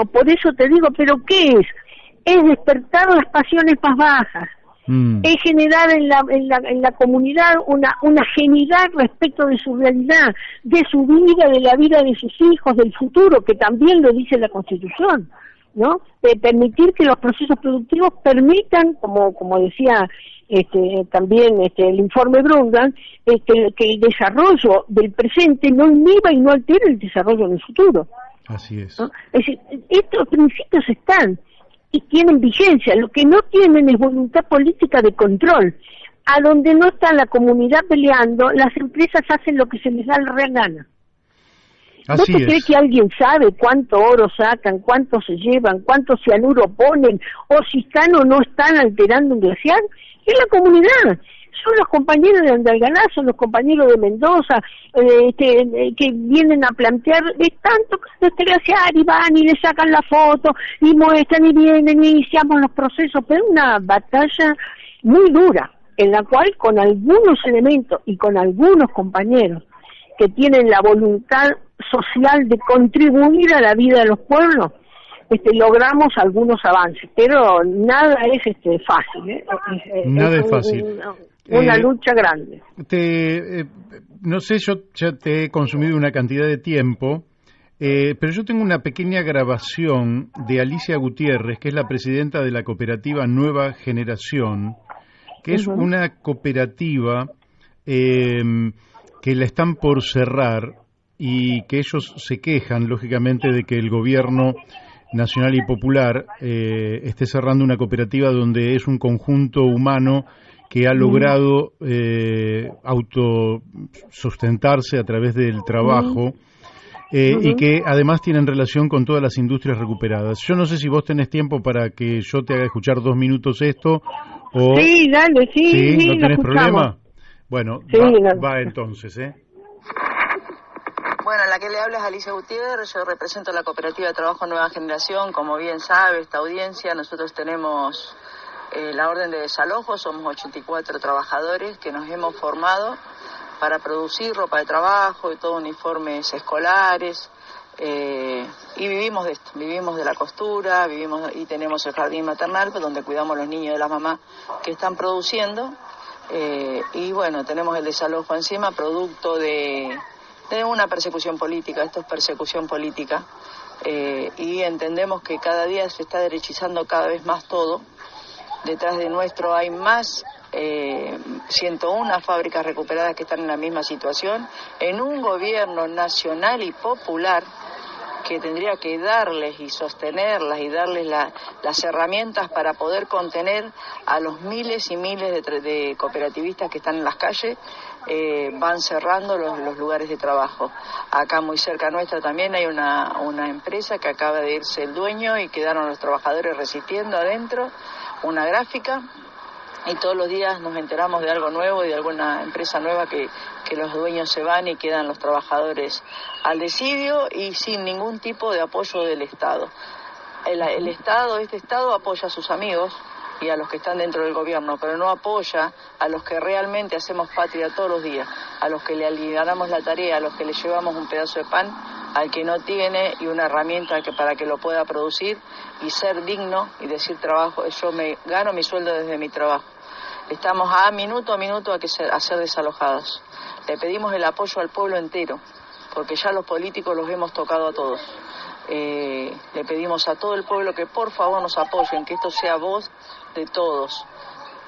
Speaker 3: Por eso te digo, ¿pero qué es? Es despertar las pasiones más bajas, es generar en la comunidad una ajenidad respecto de su realidad, de su vida, de la vida de sus hijos, del futuro, que también lo dice la Constitución, ¿no? De permitir que los procesos productivos permitan, como decía también el informe Brundtland, que el desarrollo del presente no inhiba y no altere el desarrollo del futuro.
Speaker 1: Así es.
Speaker 3: ¿No? Es decir, estos principios están y tienen vigencia. Lo que no tienen es voluntad política de control. A donde no está la comunidad peleando, las empresas hacen lo que se les da la real gana.
Speaker 1: Así
Speaker 3: ¿No te crees que alguien sabe cuánto oro sacan, cuánto se llevan, cuánto cianuro ponen, o si están o no están alterando un glaciar? Es la comunidad. Son los compañeros de Andalgalá, son los compañeros de Mendoza, que vienen a plantear, es tanto que este glaciar, y van y le sacan la foto, y muestran, y vienen, y iniciamos los procesos, pero es una batalla muy dura, en la cual con algunos elementos y con algunos compañeros que tienen la voluntad social de contribuir a la vida de los pueblos, logramos algunos avances, pero nada es fácil,
Speaker 1: nada es fácil.
Speaker 3: Una lucha grande.
Speaker 1: No sé, yo ya te he consumido una cantidad de tiempo, pero yo tengo una pequeña grabación de Alicia Gutiérrez, que es la presidenta de la cooperativa Nueva Generación, que es una cooperativa que la están por cerrar y que ellos se quejan, lógicamente, de que el gobierno nacional y popular esté cerrando una cooperativa donde es un conjunto humano que ha logrado autosustentarse a través del trabajo y que además tienen relación con todas las industrias recuperadas. Yo no sé si vos tenés tiempo para que yo te haga escuchar 2 minutos esto o...
Speaker 3: Sí, dale,
Speaker 1: ¿No tenés problema? Bueno,
Speaker 3: sí,
Speaker 1: va entonces,
Speaker 4: Bueno, la que le habla es Alicia Gutiérrez, yo represento la Cooperativa de Trabajo Nueva Generación. Como bien sabe esta audiencia, nosotros tenemos la orden de desalojo, somos 84 trabajadores que nos hemos formado para producir ropa de trabajo y todo uniformes escolares, y vivimos de esto, vivimos de la costura, y tenemos el jardín maternal donde cuidamos a los niños de las mamás que están produciendo, y bueno, tenemos el desalojo encima producto de una persecución política. Esto es persecución política, y entendemos que cada día se está derechizando cada vez más todo. Detrás de nuestro hay más 101 fábricas recuperadas que están en la misma situación, en un gobierno nacional y popular que tendría que darles y sostenerlas y darles las herramientas para poder contener a los miles y miles de cooperativistas que están en las calles. Van cerrando los lugares de trabajo. Acá muy cerca nuestra también hay una empresa que acaba de irse el dueño y quedaron los trabajadores resistiendo adentro, una gráfica, y todos los días nos enteramos de algo nuevo y de alguna empresa nueva que los dueños se van y quedan los trabajadores al desidio y sin ningún tipo de apoyo del Estado. Este Estado apoya a sus amigos y a los que están dentro del gobierno, pero no apoya a los que realmente hacemos patria todos los días, a los que le alivianamos la tarea, a los que le llevamos un pedazo de pan, al que no tiene y una herramienta para que lo pueda producir y ser digno y decir trabajo, yo me gano mi sueldo desde mi trabajo. Estamos a minuto a ser desalojados. Le pedimos el apoyo al pueblo entero, porque ya los políticos los hemos tocado a todos. Le pedimos a todo el pueblo que por favor nos apoyen, que esto sea voz de todos.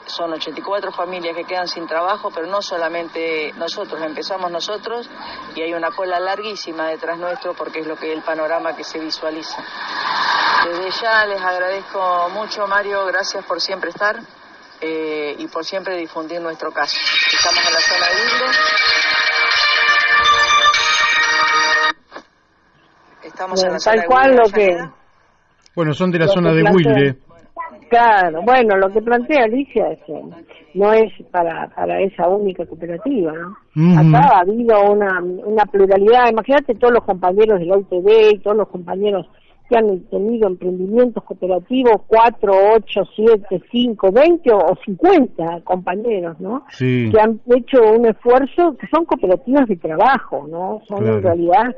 Speaker 4: Son 84 familias que quedan sin trabajo, pero no solamente nosotros, empezamos nosotros y hay una cola larguísima detrás nuestro porque es el panorama que se visualiza. Desde ya les agradezco mucho, Mario, gracias por siempre estar y por siempre difundir nuestro caso. Estamos en la zona de Vildo. Estamos en la zona
Speaker 3: tal cual
Speaker 4: de
Speaker 3: lo que...
Speaker 1: Bueno, son de la zona de Wilde.
Speaker 3: Claro, bueno, lo que plantea Alicia es que no es para esa única cooperativa, ¿no? Acá ha habido una pluralidad. Imagínate todos los compañeros de la UTD y todos los compañeros que han tenido emprendimientos cooperativos, 4, 8, 7, 5, 20 o 50 compañeros, ¿no?
Speaker 1: Sí.
Speaker 3: Que han hecho un esfuerzo, que son cooperativas de trabajo, ¿no? Son en realidad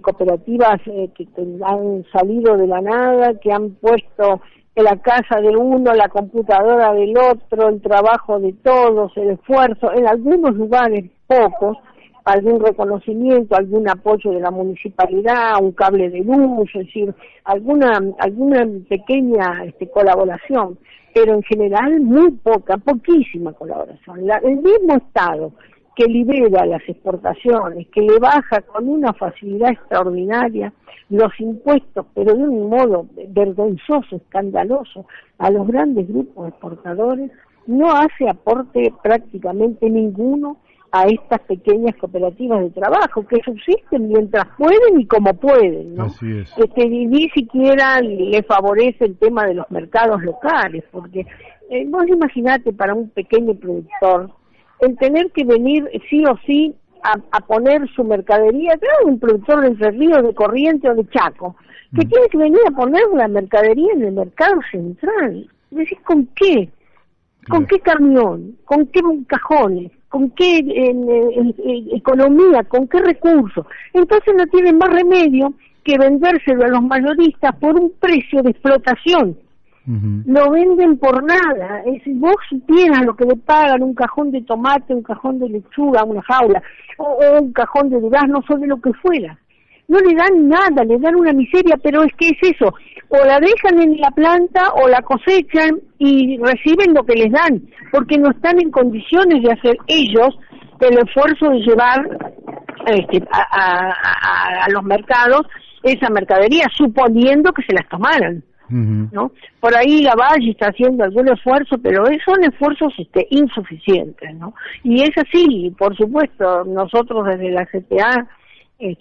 Speaker 3: cooperativas que han salido de la nada, que han puesto en la casa de uno, la computadora del otro, el trabajo de todos, el esfuerzo, en algunos lugares, pocos, algún reconocimiento, algún apoyo de la municipalidad, un cable de luz, es decir, alguna pequeña colaboración, pero en general muy poquísima colaboración. El mismo Estado que libera las exportaciones, que le baja con una facilidad extraordinaria los impuestos, pero de un modo vergonzoso, escandaloso, a los grandes grupos exportadores, no hace aporte prácticamente ninguno a estas pequeñas cooperativas de trabajo que subsisten mientras pueden y como pueden, ¿no?
Speaker 1: Así es.
Speaker 3: Ni siquiera le favorece el tema de los mercados locales, porque vos imaginate para un pequeño productor el tener que venir sí o sí a poner su mercadería, claro, un productor de Entre Ríos, de Corrientes o de Chaco, que tiene que venir a poner la mercadería en el mercado central. Decís, ¿con qué? ¿Con qué camión? ¿Con qué cajones? ¿Con qué economía? ¿Con qué recursos? Entonces no tienen más remedio que vendérselo a los mayoristas por un precio de explotación. Lo venden por nada. Si vos supieras lo que le pagan un cajón de tomate, un cajón de lechuga, una jaula, o un cajón de durazno, sobre lo que fuera. No le dan nada, le dan una miseria, pero es que es eso. O la dejan en la planta o la cosechan y reciben lo que les dan, porque no están en condiciones de hacer ellos el esfuerzo de llevar a los mercados esa mercadería, suponiendo que se las tomaran. ¿No? Por ahí la Valle está haciendo algún esfuerzo, pero son esfuerzos insuficientes, ¿no? Y es así, por supuesto, nosotros desde la CTA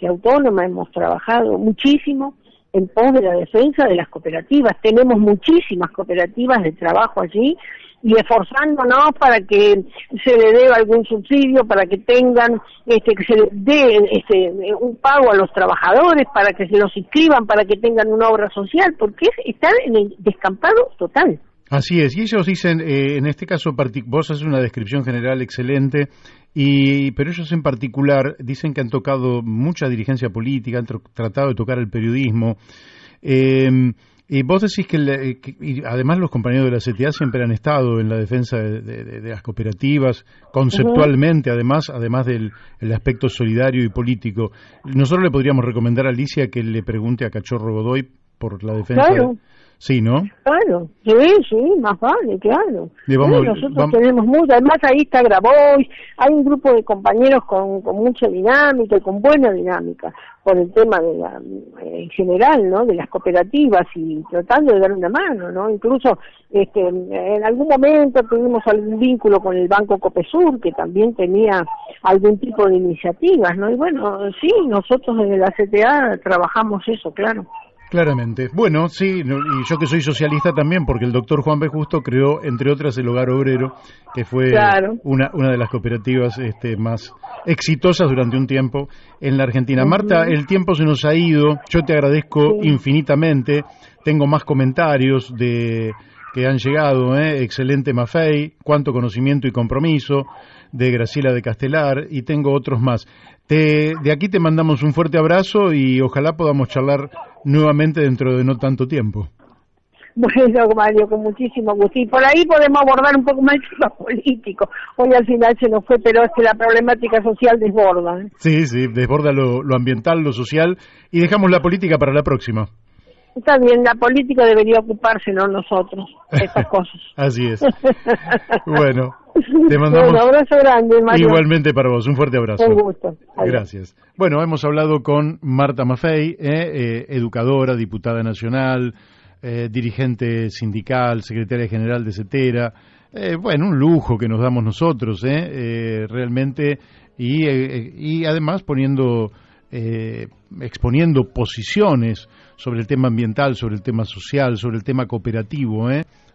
Speaker 3: autónoma hemos trabajado muchísimo en pos de la defensa de las cooperativas. Tenemos muchísimas cooperativas de trabajo allí y esforzándonos para que se le dé algún subsidio, para que tengan, que se les dé un pago a los trabajadores, para que se los inscriban, para que tengan una obra social, porque están en el descampado total.
Speaker 1: Así es, y ellos dicen, en este caso, vos haces una descripción general excelente, pero ellos en particular dicen que han tocado mucha dirigencia política, han tratado de tocar el periodismo, y vos decís y además los compañeros de la CTA siempre han estado en la defensa de las cooperativas, conceptualmente, además del el aspecto solidario y político. Nosotros le podríamos recomendar a Alicia que le pregunte a Cachorro Godoy por la defensa.
Speaker 3: Claro.
Speaker 1: Sí, ¿no?
Speaker 3: Claro, sí, más vale, claro. Nosotros tenemos mucho, además ahí está Grabois, hay un grupo de compañeros con mucha dinámica y con buena dinámica por el tema en general, ¿no? De las cooperativas y tratando de dar una mano, ¿no? Incluso en algún momento tuvimos algún vínculo con el Banco Copesur, que también tenía algún tipo de iniciativas, ¿no? Y bueno, sí, nosotros desde la CTA trabajamos eso, claro.
Speaker 1: Claramente. Bueno, sí, y yo que soy socialista también, porque el doctor Juan B. Justo creó, entre otras, el Hogar Obrero, que fue una de las cooperativas más exitosas durante un tiempo en la Argentina. Marta, el tiempo se nos ha ido, yo te agradezco infinitamente, tengo más comentarios que han llegado, excelente Maffei, cuánto conocimiento y compromiso, de Graciela de Castelar, y tengo otros más. De aquí te mandamos un fuerte abrazo y ojalá podamos charlar nuevamente dentro de no tanto tiempo.
Speaker 3: Bueno, Mario, con muchísimo gusto. Y por ahí podemos abordar un poco más el tema político. Hoy al final se nos fue, pero es que la problemática social desborda.
Speaker 1: Sí, desborda lo ambiental, lo social, y dejamos la política para la próxima.
Speaker 3: Está bien, la política debería ocuparse, no nosotros, de estas cosas.
Speaker 1: Así es. Bueno, te mandamos
Speaker 3: un abrazo grande, Mario.
Speaker 1: Igualmente para vos, un fuerte abrazo.
Speaker 3: Un gusto. Adiós.
Speaker 1: Gracias. Bueno, hemos hablado con Marta Maffei, educadora, diputada nacional, dirigente sindical, secretaria general de CETERA. Un lujo que nos damos nosotros, realmente, y además exponiendo posiciones sobre el tema ambiental, sobre el tema social, sobre el tema cooperativo,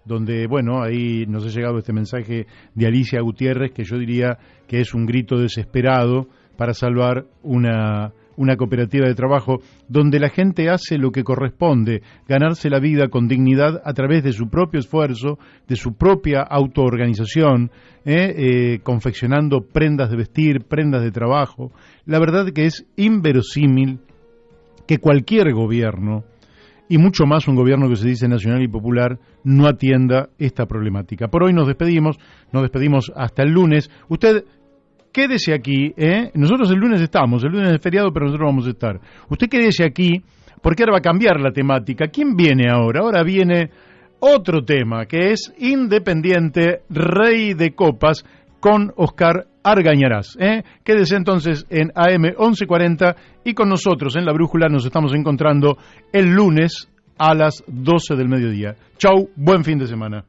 Speaker 1: donde, ahí nos ha llegado este mensaje de Alicia Gutiérrez, que yo diría que es un grito desesperado para salvar una cooperativa de trabajo donde la gente hace lo que corresponde, ganarse la vida con dignidad a través de su propio esfuerzo, de su propia autoorganización, confeccionando prendas de vestir, prendas de trabajo. La verdad que es inverosímil que cualquier gobierno, y mucho más un gobierno que se dice nacional y popular, no atienda esta problemática. Por hoy nos despedimos hasta el lunes. Usted quédese aquí, nosotros el lunes estamos, el lunes es feriado, pero nosotros vamos a estar. Usted quédese aquí, porque ahora va a cambiar la temática. ¿Quién viene ahora? Ahora viene otro tema, que es Independiente, Rey de Copas, con Oscar Argañarás. Quédese entonces en AM 1140 y con nosotros en La Brújula nos estamos encontrando el lunes a las 12 del mediodía. Chau, buen fin de semana.